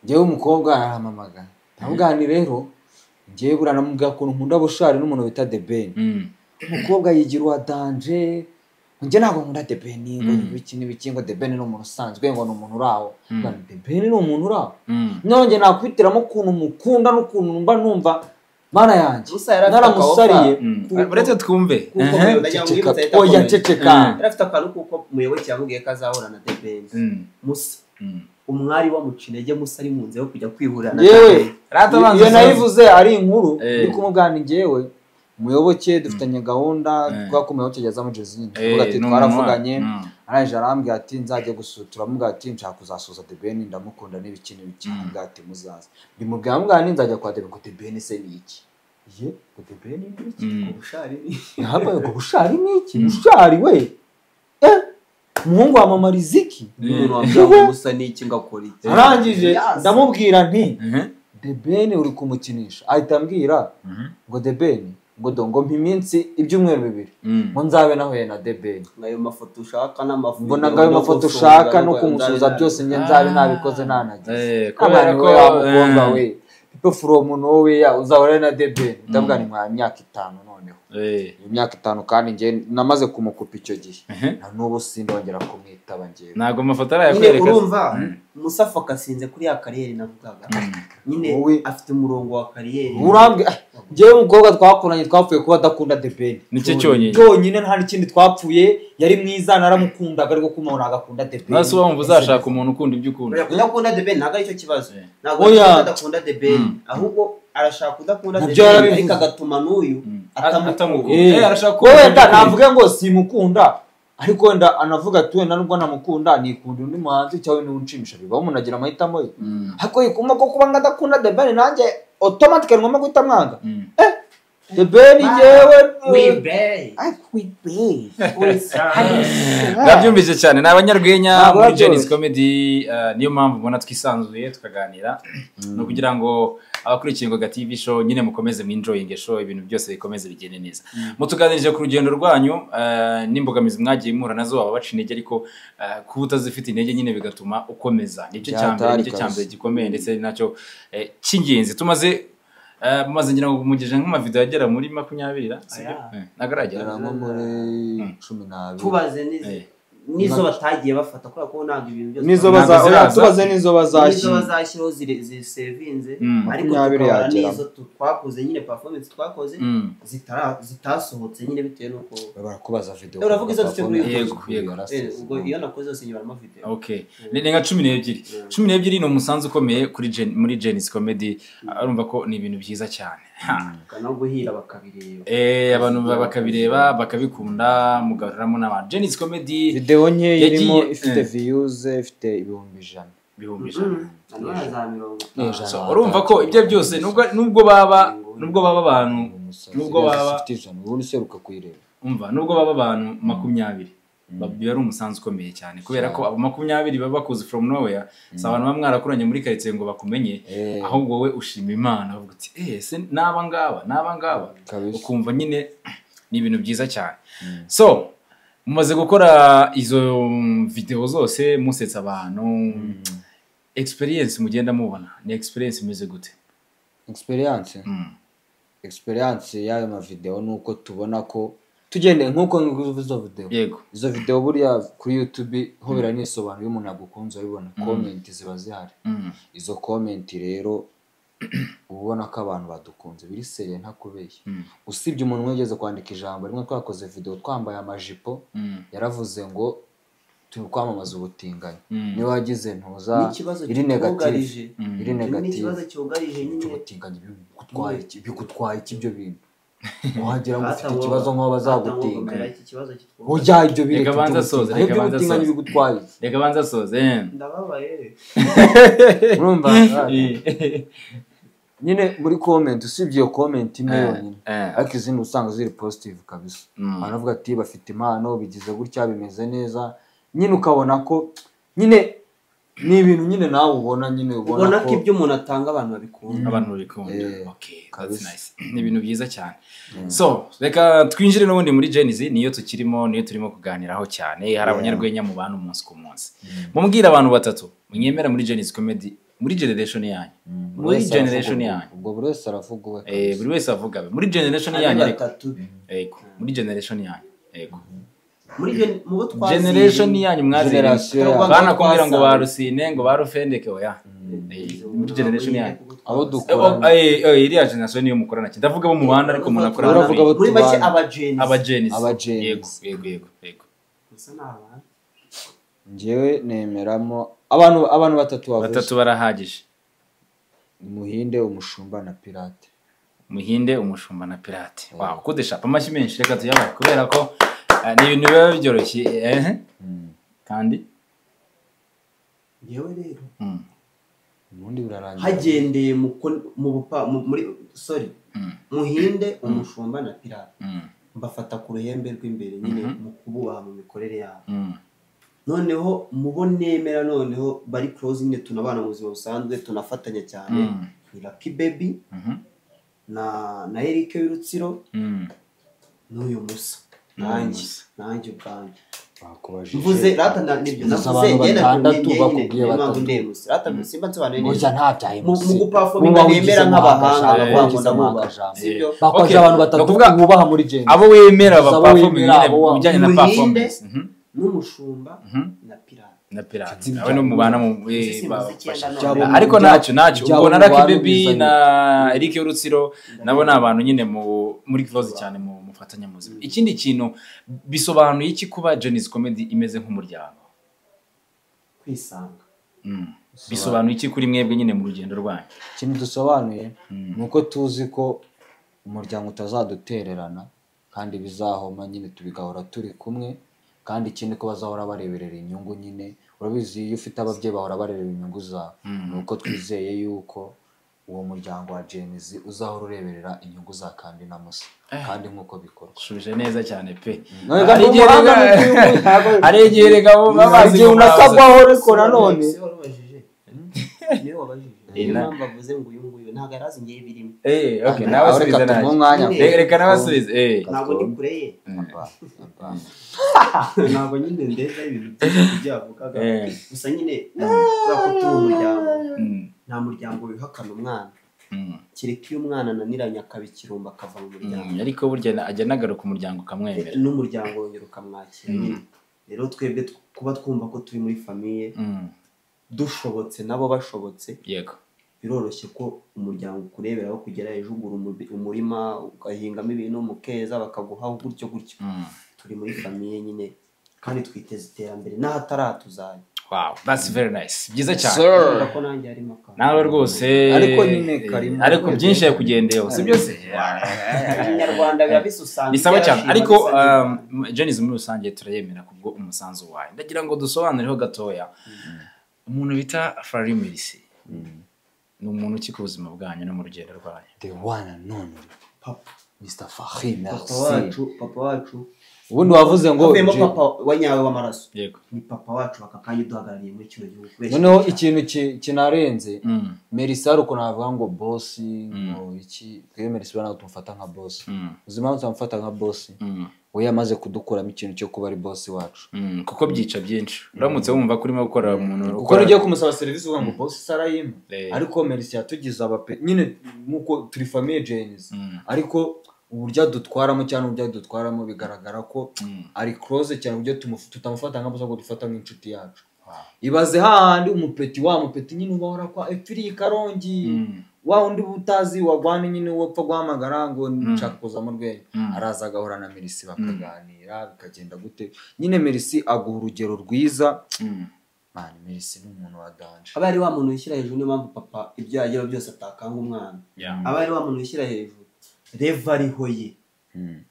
ngewe umukobwa arahamamaga ntabwani rero ngewe buranamubwira ukuntu nkunda bushari n'umuntu bita The Ben umukobwa yigira uwa danje njye ntabwo nkunda The Ben ngo ibiki ngo The Ben ni umuntu usanzwe ngo ni umuntu uraho The Ben ni umuntu uraho none nakwitiramo ukuntu mukunda n'ukuntu mba numva mana yanjye naramusariye uretse twumve oya ceceka yarafite akantu kuko muyoboke yamubwiye ko azahura na The Ben Musa umwari wa mucinege Musa ari mu nzira yo kujya kwihurira na yewe iyo nayivuze ari inkuru ndi kumugana ngewe umuyoboke dufitanye gahunda twako umuyoboke yaza mu Jezine uvuga ati twaravuganye araje arambwira ati nzajye gusutura amubwira ati nshaka kuzasuza The Ben ndamukunda n'ibiki ambwira ati muzaza ndimubwira amubwira ni nzajya kwa The Ben The Ben se ni iki ye The Ben ni iki ubushari ntabwo ubushari ni iki ubushari we umuhungu wa mama Riziki umuntu wabyaye Musa n'iki ngakora iki arangije ndamubwira nti The Ben uri kumukinisha ahita ambwira ngo The Ben ngo dongo mpiminsi ibyumweru bibiri ngo nzabe nahuye na The Ben ngayo mafoto ushaka n'amafoto mbona ngayo mafoto ushaka no kumusuza byose njye nzabe nabikoze nanagize kubera ko yamugomba we people from nowhere uzahura na The Ben ndavuga ni mwa myaka 5 noneho imyaka 5 kandi nge namaze kumukupa icyo gihe na nubu sindongera kumwitaba nge nago mafoto arayakwereka urumva Musa fokasinze kuri ya kariyeri navugaga nyine afite umurongo wa kariyeri urambwe ngewe umukobwa twakuranye twapfuye kuba adakunda The Ben nicyo cyonyine nta n'ikindi twapfuye yari mwiza naramukundaga ariko kumubona agakunda The Ben nase wumva uzashaka umuntu ukunda ibyo ukunda kudakunda The Ben ntabwo ari cyo kibazo ntabwo adakunda The Ben ahubwo arashaka kudakunda The Ben ariko agatuma n'uyu atamukunda arashaka wenda navuge ngo simukunda ariko wenda anavuga ati wenda nubwo namukunda nikunda undi muhanzi cyawe n'unshimisha bibaho umuntu agira amahitamo ye ariko yikuma ko kuba ngadakunda The Ben nanjye automatically ngomba guhita mwanga The Ben yewe ndabyumvise cyane n'abanyarwenya muri Jenny's Comedy niyo mpamvu mbona twisanzuye tukaganira no kugira ngo abakurikiye ngo TV show nyine mukomeze mu enjoying show ibintu byose bikomeze bigende neza mutuganirije ku rugendo rwanyu n'imbogamizi mwagiye muhura nazo aba baca intege ariko kuba utazifite intege nyine bigatuma ukomeza nicyo cyambere gikomeye ndetse nacyo cy'ingenzi tumaze ngira ngo mugeje nk'amavideo yagera muri 20 nagaragera nko muri 12 tubaze n'izi nizo batagiye bafata kubera ko ntabwo ibintu byose nizo tubaze nizo bazashyiraho zisevinze ariko tukabara nizo twakoze nyine performance twakoze zitasohotse nyine bitewe nuko barakubaza video uravuga izo cyo kuri yego ubwo iyo nakoze zose nyibara video okay ni nka 12 ni umusanzu ukomeye kuri muri Genesis Comedy urumva ko ni ibintu byiza cyane kana guhira bakabireba abantu bakabireba bakabikunda mugaruramo n'abantu Genesis Comedy video nke irimo ifite views ifite ibihumbi 100 urumva ko ibyo byose nubwo baba abantu nubwo baba ubundi seruka kuyireba umva nubwo baba abantu 20 biba ari umusanzu ukomeye cyane kubera ko abo 20 baba bakuze from nowhere si abantu bamwe mwarakuranye muri karitsiye ngo bakumenye ahubwo wowe ushima Imana uvuga uti se naba ngaba ukumva nyine ni ibintu byiza cyane so mumaze gukora izo video zose musetsa abantu experience mugenda mubona ni experience imeze gute experience y'ayo ma video nuko tubona ko tugende nkuko izo video yego izo video buriya kuri YouTube ho biranisobanura umuntu yagukunze abibona comment ziba zihari izo comment rero ubona ko abantu badukunze biri seriye ntakubeshye usibye umuntu wegeze kwandika ijambo rimwe twakoze video twambaye amajipo yaravuze ngo tukwamamaza ubutinganyi ni wagize ntuza iri negative ikibazo cyugarije nyine ubutinganyi bigutwaye ikibyo bintu wagira ngo ufite ikibazo nko bazagutinga ujya ibyo biri reka banza soze reka banza soze ndababaye urumva nyine muri comment usibye iyo comment imwe yonyine ariko izindi usanga ziri positive kabisa baravuga ati bafite impano bigize gutya bimeze neza nyine ukabona ko nyine ni ibintu nyine nawe ubona ko ibyo umuntu atanga abantu babikunda okay that's nice ni ibintu byiza cyane so reka twinjire n'ubundi muri Genesis niyo turimo kuganiraho cyane hari abanyarwenya mu bantu umunsi ku munsi mumbwira abantu batatu munyemera muri Genesis Comedy muri generation yanyu ubwo buri wese aravuga buri wese avuga muri generation yanyu yego muri generation yanyu yego generation yanyu mwaziranye bana kumbwira ngo barusine ngo barufendeke oya muri generation yanyu abo dukora iriya generation niyo mukorana cyane ndavuga bo mu banda ariko umuntu akorana muri make yego gusa n'abana njyewe nemeramo abantu batatu barahagije Muhinde umushumba na Pirate wow kudeshapa amashyi menshi reka tuyabaye kubera ko ni ibintu biba byoroshye kandi yewe rero ubundi birarangira hagendeye muri Muhinde umushumba na Pirate mbafata ku ruhembe rw'imbere nyine mu kububaha mu mikorere yabo noneho mubonemera noneho bari close nyine tunabana mu buzima busanzwe tunafatanya cyane ni Lucky Baby na Eric Wirutsiro n'uyu Musa nanjye ubwanjye mvuze rata nibyo navuze ngena bakubwiye batatu rata simba nsobanuye neza mu guperforminga nemera nk'abahanga bavuga ndamubaha sibyo bakoze abantu batatu bubaha muri Genesis abo wemera baperforminga bijyanye na performance n'umushumba na Pirate abe no mubana mu bafasha ariko ntacyo ubona Lucky Baby na Eric Wirutsiro nabo ni abantu nyine muri close cyane mu mufatanya muzima ikindi kintu bisobanuye iki kuba Genesis Comedy imeze nk'umuryango kwisanga bisobanuye iki kuri mwebwe nyine mu rugendo rwanyu ikintu dusobanuye nuko tuzi ko umuryango utazadutererana kandi bizahoma nyine tubigahora turi kumwe kandi ikindi ko bazahora bareberera inyungu nyine urabizi iyo ufite ababyeyi bahora barebera inyungu zawe nuko twizeye yuko uwo muryango wa Genesis uzahora ureberera inyungu za kandi na Musa kandi nkuko bikorwa shuje neza cyane pe aregerega babazi unakagwaho reko nanone niyo wabajije impamvu avuze ngo uyu nguyu ntago yarazi ngiye birimo okay nawe subiza naje reka nabasubize ntago ndi kureye ntago nyine ndeza ibintu byavugaga gusa nyine ko turi umuryango nta muryango wihakana umwana kireka iyo umwana ananiranye akabikirumba akava mu muryango ariko burya ajya nagaruka umuryango ukamwemera n'umuryango wongera ukamwakira nyine rero twebwe kuba twumva ko turi muri famiye dushobotse nabo bashobotse yego biroroshye ko umuryango ukureberaho kugera ejugura umurima ugahingamo ibintu mukeza bakaguha gutyo turi muri famiye nyine kandi twiteze iterambere n'ahataratuzaye. Wow, that's very nice. Byiza cyane. Ko nanjye harimo ka. Nawe rwose ariko nyine karimo. Ariko byinshi yakugendeyeho, si byose? Inyarwanda biba bisusanzwe. Bisaba cyane. Ariko Jeniz muri rusange turayemera kubwo umusanzu wawe. Ndagira ngo dusobanureho gatoya. Umuntu bita Fally Mercy. Ni umuntu ki ku buzima bwanyu no mu rugendo rwanyu? The one and only Papa Mr. Fally Mercy. Papa wacu. Ubundi wavuze ngo papa wanyawe w'amaraso. Yego. Ni papa wacu bakakanye duhagarariye muri cyo gihugu. Noneho ikintu kinarenze Mercy uko navuga ngo boss ngo iki kwe Mercy bana tumufata nka boss. Uzima tumufata nka boss. We yamaze kudukuramo ikintu cyo kuba ari boss wacu. Kuko byica byinshi. Uramutse wumva kurimo gukora umuntu uko ugiye kumusaba service uvuga ngo boss sarayima. Ariko Mercy yatugize abape nyine nuko turi famille Jeniz. Ariko uburyo dutwaramo cyane uburyo dutwaramo bigaragara ko ari close cyane uburyo tutamufata nka boss ngo dufata nk'inshuti yacu. Ibaze hahandi umupeti nyine ubahora kwa Efiri Karongi wa undi butazi wagwana nyine wopfa guhamagara ngo nshaka kuza mu rwenya araza agahora na Mercy bakaganira bikagenda gute nyine Mercy aguha urugero rwiza. Man Mercy ni umuntu wa danje. Aba ari wa muntu wishyira hejuru niyo mpamvu papa ibyo yagira byose atakanga umwana. Aba ari wa muntu wishyira hejuru Reva rihoye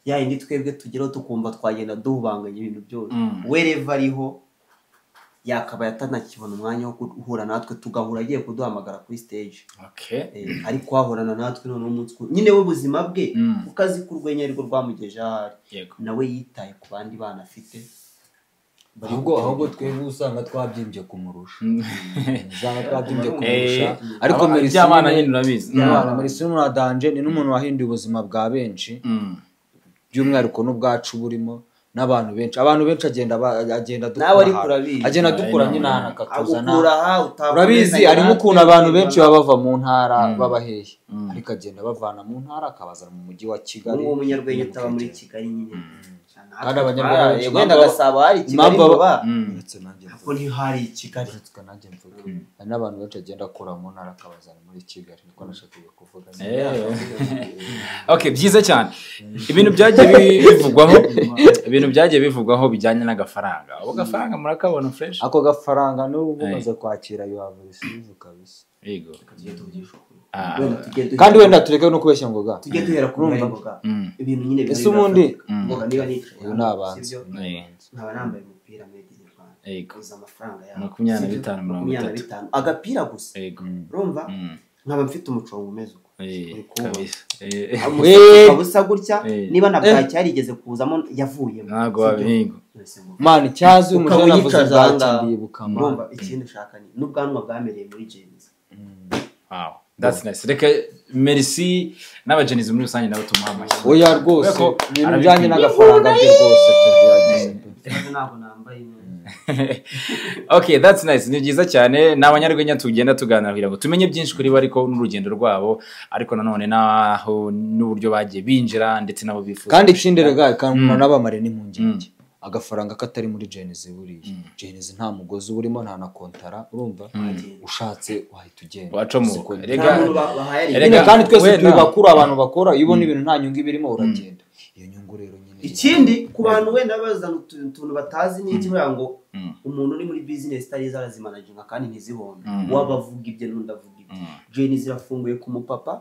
ya indi twebwe tugeraho tukumva twagenda duhubanganya ibintu byose. We Reva riho yakaba yatanakibona umwanya wo guhura natwe tugahura agiye kuduhamagara kuri stage. Ariko wahorana natwe none umunsi nyine we buzima bwe ukazi kurwenya ariko rwamugeje ahari nawe yitaye ku bandi bana afite. ahubwo twebwe usanga twabyimbye kumurusha usanga twabyimbye kumurusha ariko Mercy y'abana nyine urabizi Mercy n'umuntu danje ni n'umuntu wahinduye ubuzima bwa benshi by'umwihariko n'ubwacu burimo n'abantu benshi agenda dukura nyine akatuzana urabizi arimo ukuntu abantu benshi bava mu ntara babahehe ariko agenda bavana mu ntara akabazana mu mujyi wa Kigali. Uwo munyarwenya utaba muri Kigali nyine kandi abanyarwanda wenda gasaba hari Kigali baba ndetse nanjye ko ni hari Kigali nanjye mvuga n'abantu benshi agenda akura mu ntara akabazana muri Kigali niko nashakaga kuvuga. Okay, byiza cyane. Ibintu byagiye bivugwaho bijyanye n'agafaranga. Abo gafaranga murakabona fresh? Ako gafaranga n'ubu umaze kwakira yo avusize kabisa. Yego. Kandi wenda tureke no kubeshya ngo ga tujye duhera ku ngoga ibintu nyine biri ese ubundi ngoga niba nicaye uyu nabanze nkaba nambaye umupira made in Rwanda uza amafaranga ya 25 agapira gusa urumva nkaba mfite umucongo umeze uko kabisa abusa gutya niba nabwa cyarigeze kuzamo yavuye ntago wabihingo man cyazi umujana navuze nzakindibuka urumva ikindi shaka ni n'ubwanwa bwamereye muri Jeniz. Wow, that's nice. Reka Mercy n'abajenizi muri rusange nabo tumuha amashyi. Oya rwose ibintu bijyanye n'agafaranga bye rwose tuyagize ntabwo nambaye. Okay, that's nice. Ni byiza cyane n'abanyarwenya tugenda tuganira ngo tumenye byinshi kuri bo ariko n'urugendo rwabo ariko nanone naho n'uburyo bagiye binjira ndetse nabo bifuza. Kandi ikindere kandi n'abamare n'impungenge. Agafaranga katari muri Jeniz buriye Jeniz nta mugozi urimo nta na kontara urumva ushatse wahita ugenda wacomuka rega kandi twese turi bakuru abantu bakora ibona ibintu nta nyungu ibirimo uragenda iyo nyungu rero nyine ikindi ku bantu wenda bazana utuntu batazi n'iki ngo umuntu uri muri business tari zarazimanaginga kandi ntizibone wabavuga ibyo n'undavuga ibyo Jeniz irafunguye ku mupapa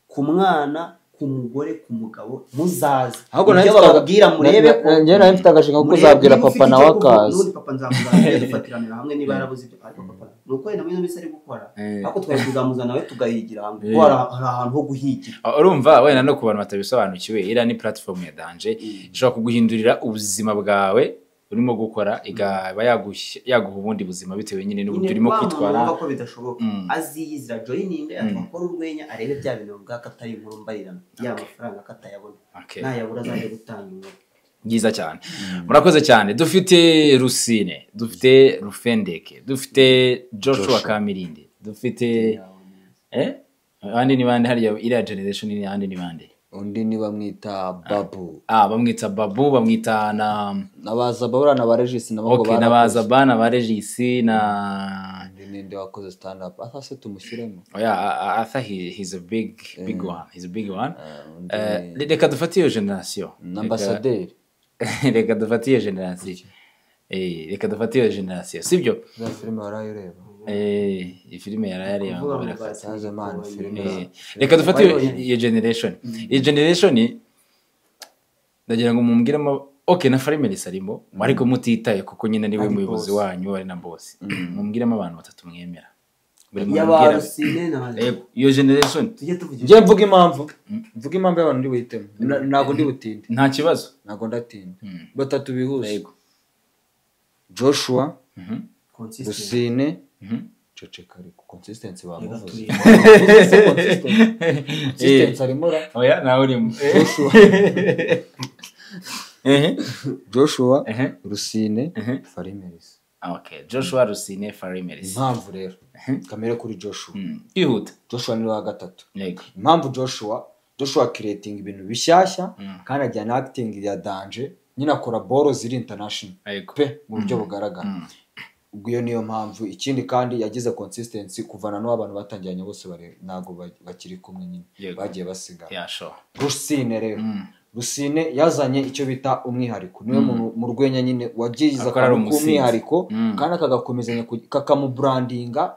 ku mwana ku mugore ku mugabo muzaza ahubwo nayo bababwira murebe ko njye nayo mfite agashinga ko kuzabwira papa nawe akaza n'undi papa nzamuzaza dufatiranira hamwe niba yarabuze ibyo ariko papa nuko ina mwizo misari gukora ariko twari kuzamuzana nawe tugahigira hamwe ko hari ahantu ho guhigira. Urumva wenda no ku bantu batabisobanukiwe ira ni platform ya Danje ishobora kuguhindurira ubuzima bwawe urimo gukora igaba yaguha ubundi buzima bitewe nyine n'uburyo urimo kwitwara ko bidashoboka aziyizira joining atwakora urwenya arebe bya bintu bwakatari inkuru mbarirana ya mafaranga katayabona nayabura zaje gutanga inkuru. Byiza cyane murakoze cyane. Dufite Rusine, dufite Rufendeke, dufite Joshua Kamirindi, dufite abandi ni bande hariya iriya generation ni abandi ni bande undi ni bamwita Babu. Bamwita Babu, bamwita nabaza Babura na Baregis na bako bana nabaza bana Baregis na ninde wakoze stand up se tumushyiremo. I thought he's a big one. He's a big one. Reka dufatiye generation. Ambassadeur. Reka dufatiye generation. Reka dufatiye generation. Sibyo? Za filime warayireba. Filime yarayareba ngo barakaza man filime. Reka dufatiye iyo generation. Iyo generation ndagira ngo mumbwiremo na Farimelis arimo ariko mutitaye kuko nyine niwe muyobozi wanyu ari na boss. Mumbwiremo abantu batatu mwemera. Iyo generation ngiye mvuga impamvu y'abantu ndi witemo ntago ndi butinde nta kibazo ntago ndatinda batatu bihuse Joshua Rusine ceceka ariko consistency bamuvuze consistency arimo nawe urimo Joshua Rusine Farimelis. Joshua Rusine Farimelis. Impamvu rero kamere kuri Joshua yihuta. Joshua ni wa gatatu. Impamvu Joshua creating ibintu bishyashya kandi ajyana acting ya danger nyina akora boro ziri international pe mu buryo bugaragara. Ubwo iyo niyo mpamvu. Ikindi kandi yagize consistency kuvana no abantu batangiranye bose nago bakiri kumwe nyine bagiye basigara. Rusine rero Rusine yazanye icyo bita umwihariko niwe mu rwenya nyine wagize umwihariko kandi akagakomezanya kakamubrandinga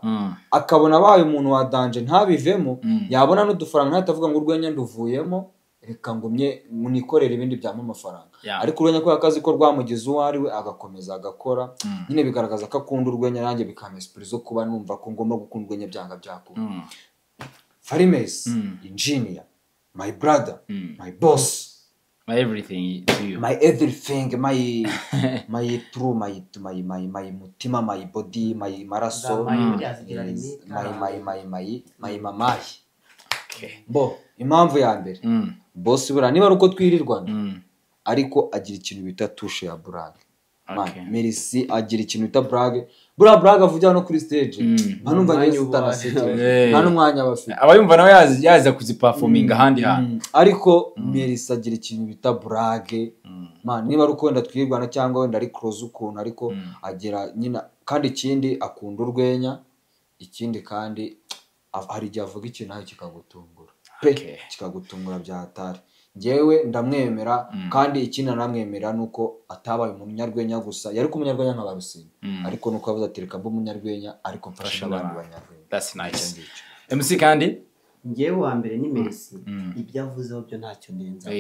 akabona baye umuntu wa danger ntabivemo yabona n'udufaranga ntatavuga ngo urwenya nduvuyemo reka ngumye munikorera ibindi byamo amafaranga ariko urwenya ko akazi ko rwamugize uwari we agakomeza agakora nyine bigaragaza ko akunda urwenya nanjye bikamesprit zo kuba numva ko ngomba gukunda urwenya byanga byakura. Farimelis engineer, my brother, my boss, my everything to you, my everything, my true, my mutima, my body, my maraso, my mamayi. Bo impamvu ya mbere boss bura niba ruko twirirwana ariko agira ikintu bita touche ya brag. Merisi agira ikintu bita brag. Brag avugira no kuri stage ntanumva nyine utanaseke nta n'umwanya bafite abayumva nawe yaza kuziperforminga handi hantu ariko Merisi agira ikintu bita brag niba ruko wenda twirwana cyangwa wenda ari close ukuntu ariko agira nyina kandi ikindi akunda urwenya. Ikindi kandi hari igihe avuga ikintu nawe kikagutungura kikagutungura bya hatari. Ngewe ndamwemera kandi ikindi namwemera nuko atabaye umunyarwenya gusa yari umunyarwenya nka Barusine ariko nuko avuze ati reka mbe umunyarwenya ariko mfasha abandi banyarwenya. That's nice. MC kandi ngewe wa mbere ni Merisi ibyo avuzeho byo ntacyo nenza.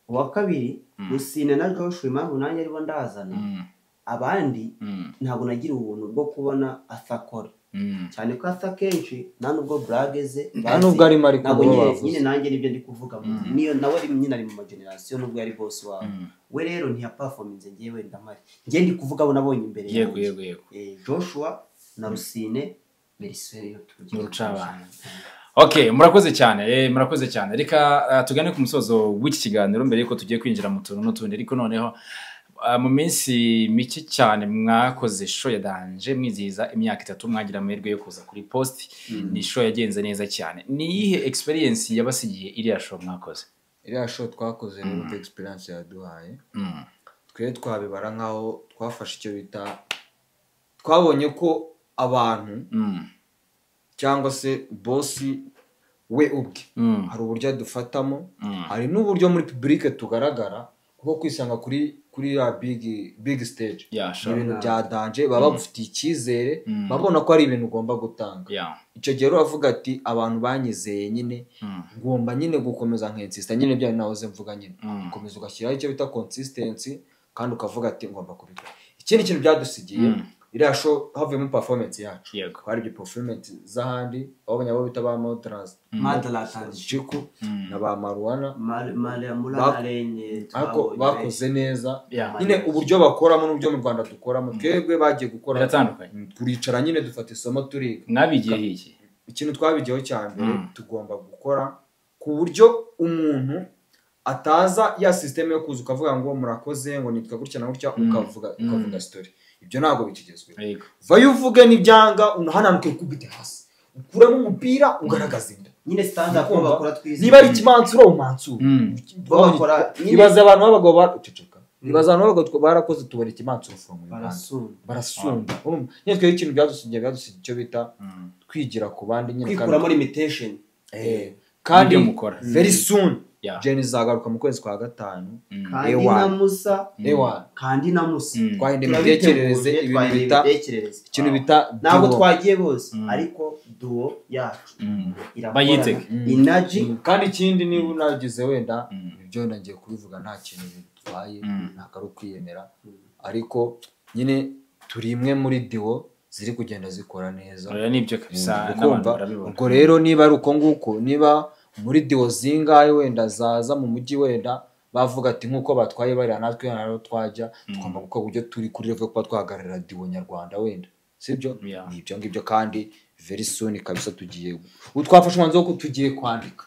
Uwa kabiri Rusine na Joshua impamvu nanjye aribo ndazana abandi ntabwo nagira ubuntu bwo kubona asakora cyane ko asa kenshi nta nubwo brageze nta nubwo ari mari kuvuga nyine nanjye nibyo ndi kuvuga niyo nawe ari nyine ari mu generation nubwo yari boss wawe we rero ntiya performance ngewe ndamari ngiye ndi kuvuga abo nabonye imbere yego Joshua na Rusine Merisi yo turucabana. Murakoze cyane reka tugane ku musozo w'iki kiganiro mbere yuko tugiye kwinjira mu tuntu n'utundi ariko noneho mu minsi mike cyane mwakoze show ya danger mwizihiza imyaka 3 mwagira amahirwe yo kuza kuri post. Ni show yagenze neza cyane. Ni iyihe experience yabasigiye iriya show mwakoze? Iriya show twakoze rero experience yaduhaye twe twabibara nkaho twafashe icyo bita twabonye ko abantu cyangwa se boss we ubwe hari uburyo dufatamo hari n'uburyo muri public tugaragara kuko kwisanga kuri ya big stage ibintu bya danger baba bafitiye icyizere babona ko ari ibintu ugomba gutanga. Icyo gihe uravuga ati abantu banyizeye nyine ngomba nyine gukomeza nk'insista nyine bya nahoze mvuga nyine ukomeza ugashyiraho icyo bita consistency kandi ukavuga ati ngomba kubikora. Ikindi kintu byadusigiye iriya show havuyemo performance yacu twari ibyo performance z'ahandi abo banyabo bita ba Modras Chiku na ba Marwana bakoze neza nyine uburyo bakoramo n'uburyo mu Rwanda dukoramo twebwe bagiye gukora turicara nyine dufata isomo turiga. Nabigiye iki ikintu twabigiyeho cya mbere tugomba gukora ku buryo umuntu ataza ya system yo kuza ukavuga ngo murakoze ngo nitwa gutya na gutya ukavuga story. Ibyo ntago bikigezwe vayo uvuge n'ibyanga unahananuke kubite hasi ukuremo umupira ugaragaza inda nyine stand up bakora twize niba ari ikimansuro umansuro ibaza abantu b'abagabo baceceka ibaza abantu b'abagabo barakoze tubara ikimansuro from barasunda nyine twe ikintu byadusigiye icyo bita kwigira ku bandi nyine kwikuramo limitation kandi very soon Jenny zagaruka mu kwezi kwa gatanu kandi na Musa twahinde imitekerereze ikintu bita ntabwo twagiye bose ariko duo yacu bayiteke energy kandi ikindi niba unagize wenda ibyo nagiye kubivuga nta kintu bitwaye ntabwo ari ukwiyemera ariko nyine turi imwe muri duo ziri kugenda zikora neza nibyo kabisa n'abantu barabibona ubwo rero niba ari uko nguko niba muri duo zingahe wenda zaza mu mujyi wenda bavuga ati nkuko batwaye bari natwe hano twajya tugomba gukora uburyo turi kuri level kuba twahagarara duo nyarwanda wenda sibyo nibyo ngibyo kandi very soon kabisa tugiye twafashe umwanzuro ko tugiye kwandika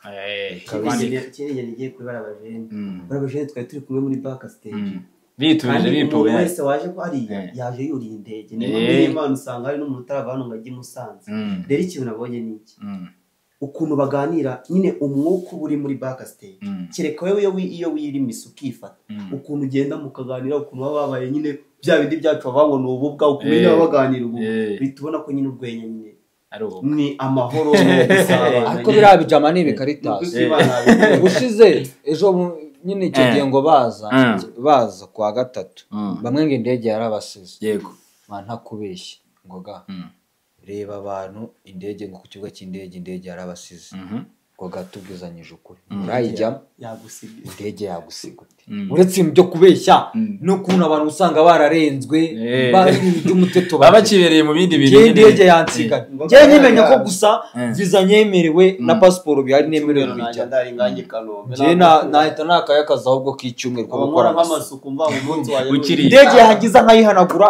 nigiye kubara abajene twari turi kumwe muri back stage bituje bipuye wese waje ko ari yaje yuriye indege niba Imana usanga hari n'umuntu utarava ngo ajye Musanze rero ikintu nabonye niki ukuntu baganira nyine umwuka uri muri back stage kereka wewe iyo wiri misukifata ukuntu ugenda mukaganira ukuntu babaye nyine bya bindi byacu bavango n'ububwa ukumenya baganira ubu bitubona ko nyine urwenya nyine ni amahoro n'ubusabane ariko birabijama ni bikaritasi bushize ejo nyine icyo gihe ngo baza kwa gatatu bamwe ngo indege yarabasize yego ntakubeshye ngoga reba abantu indege ngo ku kibuga cy'indege yarabasize ngo gatubwizanyije ukuri urayijyamo indege yagusiga uretse ibyo kubeshya no kuntu abantu usanga bararenzwe bari by'umuteto babakibereye mu bindi bintu indege yansiga ngiye nyimenya ko gusa visa nyemerewe na passport bihari nemerewe kujya ngiye nahita nakayakaza ahubwo k'icyumweru ko gukora amasuku mva mu munsi waje indege yagiza nkayihanagura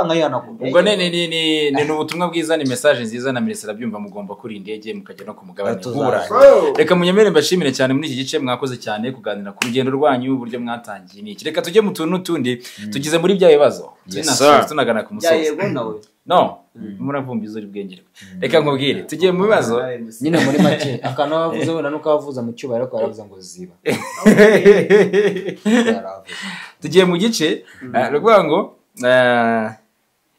ubwo ni ubutumwa bwiza ni message nziza na Melissa arabyumva mugomba kuri indege mukajya no kumugabanya uburayi reka munyemere mbashimire cyane muri iki gice mwakoze cyane kuganira ku rugendo rwanyu uburyo mwatangiye niki reka tujye mu tuntu tundi tugize muri bya bibazo tunagana ku musozi no muravumbiza uri bwengere reka nkubwire tugiye mu bibazo nyine muri make akana bavuze wenda nuko bavuza mu cyubahiro ariko baravuze ngo ziba tugiye mu gice rugwa ngo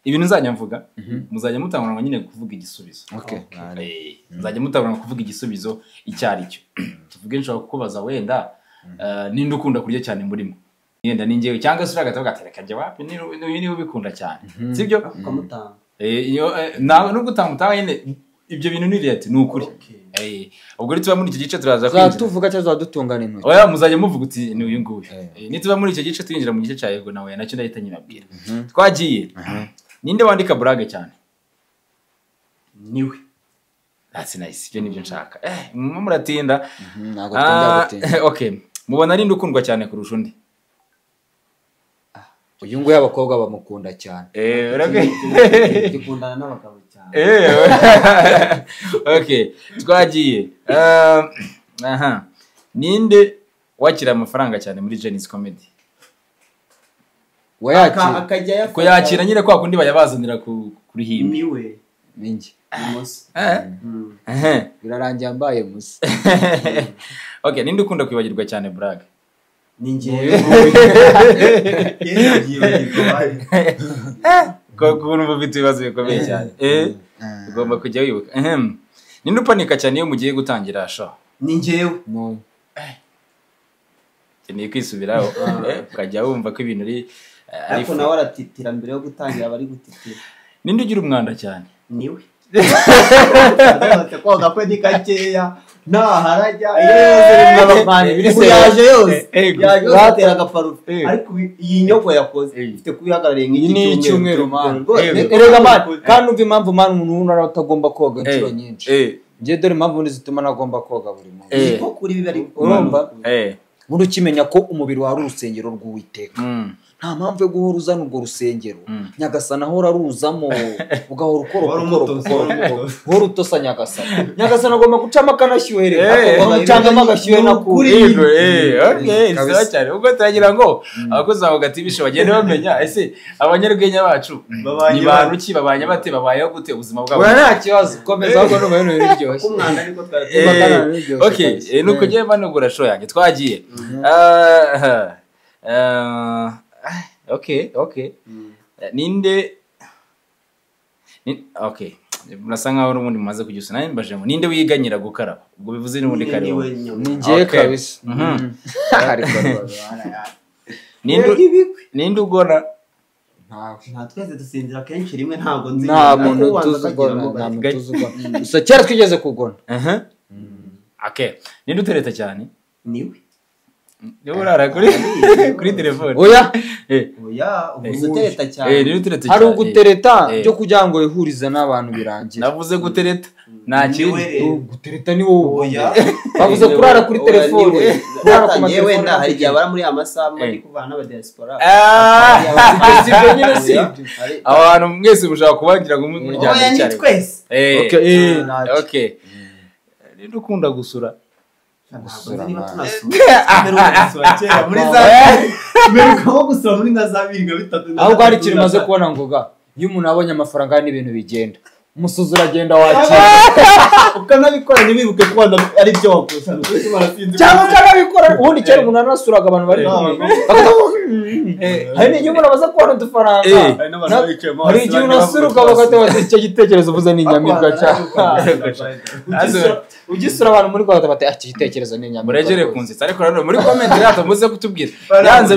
ibintu nzajya mvuga muzajya mutangurana nyine kuvuga igisubizo nzajya mutangurana kuvuga igisubizo icyari cyo tuvuge nshobora kukubaza wenda ninde ukunda kurya cyane murimo yenda ningewe cyangwa se uragatavuga ati reka njye wapi niwe ubikunda cyane sibyo ukamutanga nawe nubwo utamutanga nyine ibyo bintu ni leta ni ukuri ubwo rero tuba muri iki gice turaza kwinjira tuvuga cyangwa dutungana intoki oya muzajya muvuga uti ni uyu nguyu nituba muri iki gice twinjira mu gice cya yego nawe nacyo ndahita nyibabwira twagiye ninde wandika brag cyane niwe that's nice ibyo nibyo nshaka muratinda ntago tunda gutinda okay mubona ari ndukundwa cyane kurusha undi uyu nguyu abakobwa bamukunda cyane dukundana n'abagabo cyane okay twagiye ninde wakira amafaranga cyane muri Jenny's Comedy ko yakira nyine kwa kundi bayabazanira kuri himwe niwe ninjye Musa birarangiye ambaye Musa okay ninde ukunda kwibagirwa cyane brag ninjye kuntu mufite ibibazo bikomeye cyane ugomba kujya wibuka ninde upanika cyane iyo mugiye gutangira sha ninjyewe ni kwisubiraho ukajya wumva ko ibintu ari ariko nawe aratitira mbere yo gutangira abari gutitira ninde ugira umwanda cyane niwe koga kwe ni gakeya ntaharajya yaje yose batera agaparufe ariko iyi nyoko yakoze ifite kubihagarariye nk'icyumweru erega mani kandi umva impamvu mani umuntu atagomba koga inshuro nyinshi njye dore impamvu zituma nagomba koga buri munsi ko kuri bibi ari urumva ubundi ukimenya ko umubiri wawe ari urusengero rw'Uwiteka nta mpamvu yo guhora uzana urwo rusengero Nyagasani ahora aruzamo ugahora ukora utosa Nyagasani agomba gucamo akanashyuherera gucangamo agashyuhe nakuri okay cyane ubwo turagira ngo abakozi abo gatibishe bagende bamenya ese abanyarwenya bacu ni bantu ki babanye bate babayeho gute ubuzima bwabo nta kibazo komeza ahubwo no bintu biryoshye umwanda ariko twari okay nuko giye banugura show yanjye twagiye okay ninde okay murasa nkaho n'ubundi mumaze kugyusa nani mbajemo ninde wiganyira gukaraba ubwo bivuze n'ubundi kare ningiye kabisa ninde ugona nta twese dusinzira kenshi rimwe ntabwo nzi nta muntu tuzugona gusa cyera twigeze kugona okay ninde utereta cyane niwe niwe urara kuri telefone oya ugutereta cyane hari ugutereta byo kugira ngo ihurize n'abantu birangira navuze gutereta nta kindi gutereta ni wowe bavuze kurara kuri telefone kurara ku matelefone wenda hari igihe abara muri amasaha muri kuvana n'abadiaspora sibyo nyine sibyo abantu mwese mushaka kubagira ngo umuryango oya ni twese okay ninde ukunda gusura ahubwo hari ikintu umaze kubona ngoga iyo umuntu abonye amafaranga n'ibintu bigenda umusozi uragenda wakira ukanabikora ntibibuke kubona ari byo wakosa cyangwa ukanabikora ubundi cyane umuntu anasuraga abantu bari hari n'igihe umuntu abaza kubona udufaranga hari igihe unasuruka bagahita icyo gitekerezo uvuze ni inyamibwa ugisura abantu muri Rwanda bati ati igitekerezo ni inyamibwa muregere kunzitsa ariko rero muri comment rero muze kutubwira byanze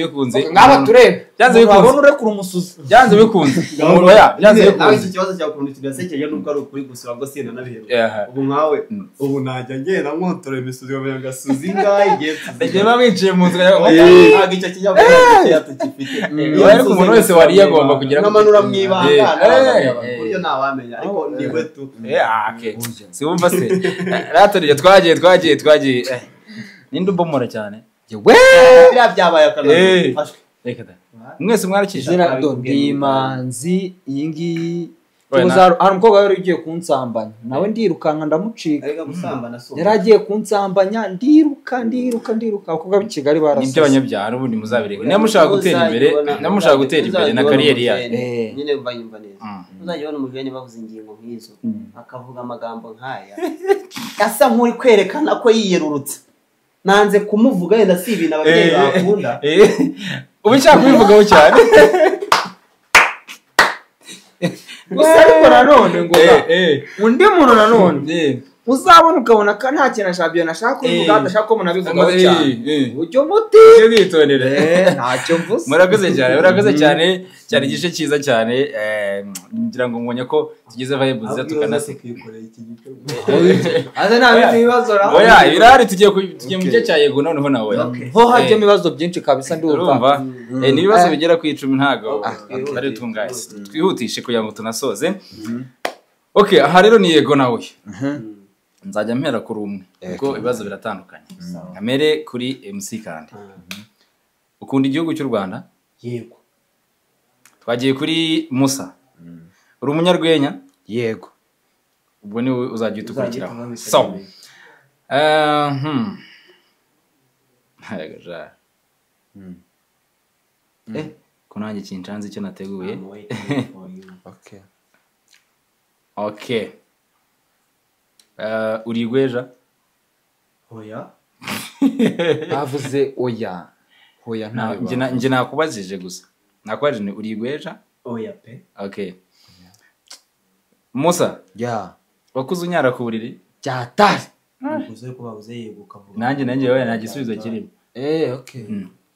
bikunze ngaba turebe byanze bikunze urekura umusuzi byanze bikunze umuntu ya byanze bikunze iki kibazo cya kuntu kidasekeje nuko ari ukuri gusura ngo sina nabihero ubu nkawe ubu najya ngenda nkontore imisuzi yo ngasuzi ngaye igihe bamwiciye mu nzu ntabwo icyo kinyabupfura yatukifite ariko umuntu wese wari yagomba kugira n'amanura mwibanga buryo ntawamenya ariko niwe tu si wumva se ratorije twagiye ninde ubomora cyane biriya byabaye akantu fashwe reka da mwese mwarakije Ndimanzi iyi ngiyi hari umukobwa wari ugiye kunsambanya nawe ndirukanka ndamucika yari agiye kunsambanya ndiruka abakobwa b'i Kigali barasa nibyo abanyabyaha n'ubundi muzabireka niba mushaka gutera imbere na kariyeri yanyu nyine mbayumva neza uzajya ubona umujene bavuze ingingo nk'izo akavuga amagambo nk'aya asa nk'uri kwerekana ko yiyerurutse nanze kumuvuga yenda si ibintu ababyeyi bakunda ubu nshaka kubivugaho cyane gusa ariko nanone ngo undi muntu nanone uzabona ukabona ko nta kintu ashabye nashaka kuvuga adashaka ko umuntu abivugaho cyane ujye umuti bwitondere ntacyo mvuze murakoze cyane cyari igice cyiza cyane ngira ngo mbonye ko tugeze vibe nziza tukanaseka aza nta bindi bibazo oya ibirari tugiye mu gice cya yego noneho nawe ho hajyemo ibibazo byinshi kabisa ndumva ni ibibazo bigera ku 10 ntago ari tungaye twihutishe kugira ngo tunasoze okay aha rero ni yego nawe nzajya mpera kuri umwe kuko ibibazo biratandukanye kamere kuri MC kandi ukunda igihugu cy'u Rwanda yego twagiye kuri Musa uri umunyarwenya yego ubwo ni uzajya utukurikiraho so hagaja ko nanjye kincanze icyo nateguye okay uri gweja oya bavuze oya nje nakubajije gusa nakubajije ni uri gweja oya pe okay Musa wakuze unyara ku buriri cyatari uvuze ko bavuze yego kavuga nanjye oya nta gisubizo kirimo okay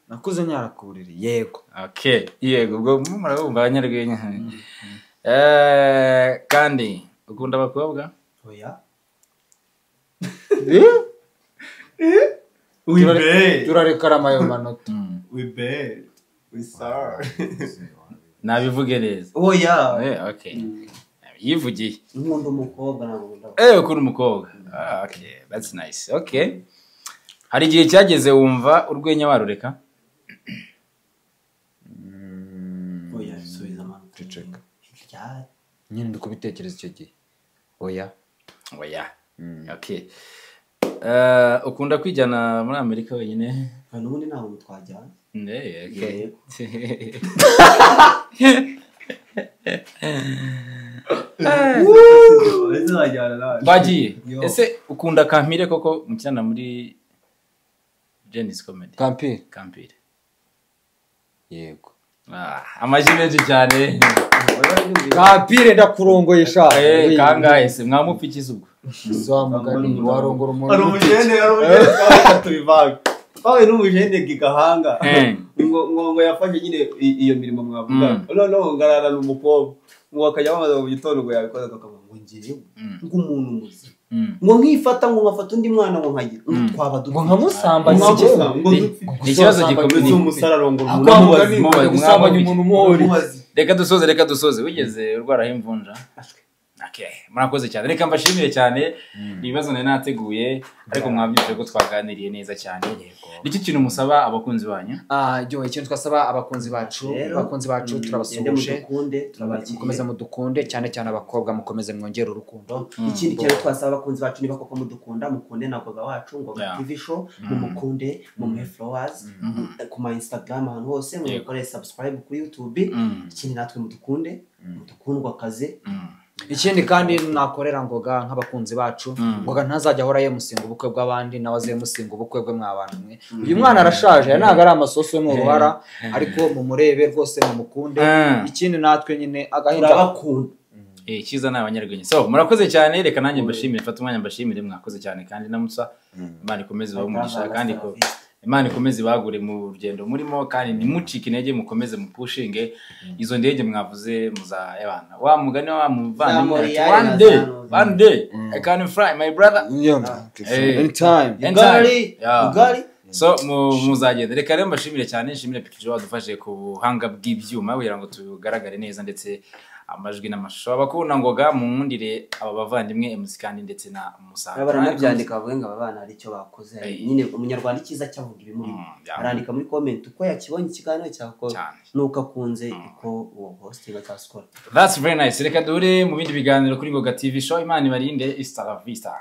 nakuze nyara ku buriri yego okay yego ubwo murabumva abanyarwenya kandi ukunda abakobwa oya turarekara amayo manota nabivuge neza oya okay yivugiye nkunda umukobwa ntabwo ukunda umukobwa okay that's nice okay hari igihe cyageze wumva urwenya warureka oya subiza mama ceceka nyine ndi kubitekereza icyo gihe oya okay ukunda kwijyana muri Amerika wenyine n'ubundi ntaho mutwajyana bagiye ese ukunda Kampire koko mukina muri Genesis Comedy Kampire yego amaji menshi cyane Kampire ndakurongoye sha kangahe se mwamupfikiza ubwo zamugani warongora umuntu arumujene tubivaga bawe n'umujene gigahanga ngo yafanye nyine iyo mirimo mwavuga no ngarara n'umukobwa ngo akajya bamaze mu gitondo ngo yabikoza akavuga ngo ngiye ngo umuntu muzi ngo nkifata ngo ngafata undi mwana ngo nkagira twaba ngo nkamusamba ikibazo gikomeye umusararongora umuntu gusambanya umuntu muhori reka dusoze wigeze urwara imvunja murakoze cyane reka mbashimire cyane ibibazo nari nateguye ariko mwabyumvise ko twaganiriye neza cyane nicyo kintu musaba abakunzi banyu ikintu twasaba abakunzi bacu turabasubuje mukomeze mudukunde cyane cyane abakobwa mukomeze mwongere urukundo ikindi kintu twasaba abakunzi bacu niba koko mudukunda mukunde nagoga wacu ngo TV show mumukunde mumuhe flowers ku ma Instagram ahantu hose mukore subscribe kuri YouTube ikindi natwe mudukunde mudukundwa kaze ikindi kandi nakorera ngoga nk'abakunzi bacu ngoga ntazajya ahora yemusinga ubukwe bw'abandi nawe azemusinga ubukwe bwe mwabana mwe uyu mwana arashaje ntago ari amasoso yo mu ruhara ariko mumurebe rwose mumukunde ikindi natwe nyine agahinda bakunda cyiza n'abanyarwenya so murakoze cyane reka nanjye mbashimire mfata umwanya mbashimire mwakoze cyane kandi namutsa Imana ikomeze bamugisha kandi ko Imana ikomeze bagure mu rugendo murimo kandi nimucike intege mukomeze mupushinge izo ndege mwavuze muzayabana wa mugani wa muvandimwe one day I can fly my brother anytime ugari so muzagenda reka rero mbashimire cyane nshimire Picture wadufashe ku buhanga bw'ibyuma kugira ngo tugaragare neza ndetse amajwi n'amashusho abakunda ngoga mu nkundire aba bavandimwe MC kandi ndetse na Musaza baranabyandika bavuga ngo abana ari cyo bakoze nyine umunyarwanda cyiza cyavuga ibimuri arandika muri comment uko yakibonye ikiganiro cyako nuko akunze uko uwo hosting ataskora that's very nice reka dure mu bindi biganiro kuri Ngoga TV show Imana ibarinde East Vista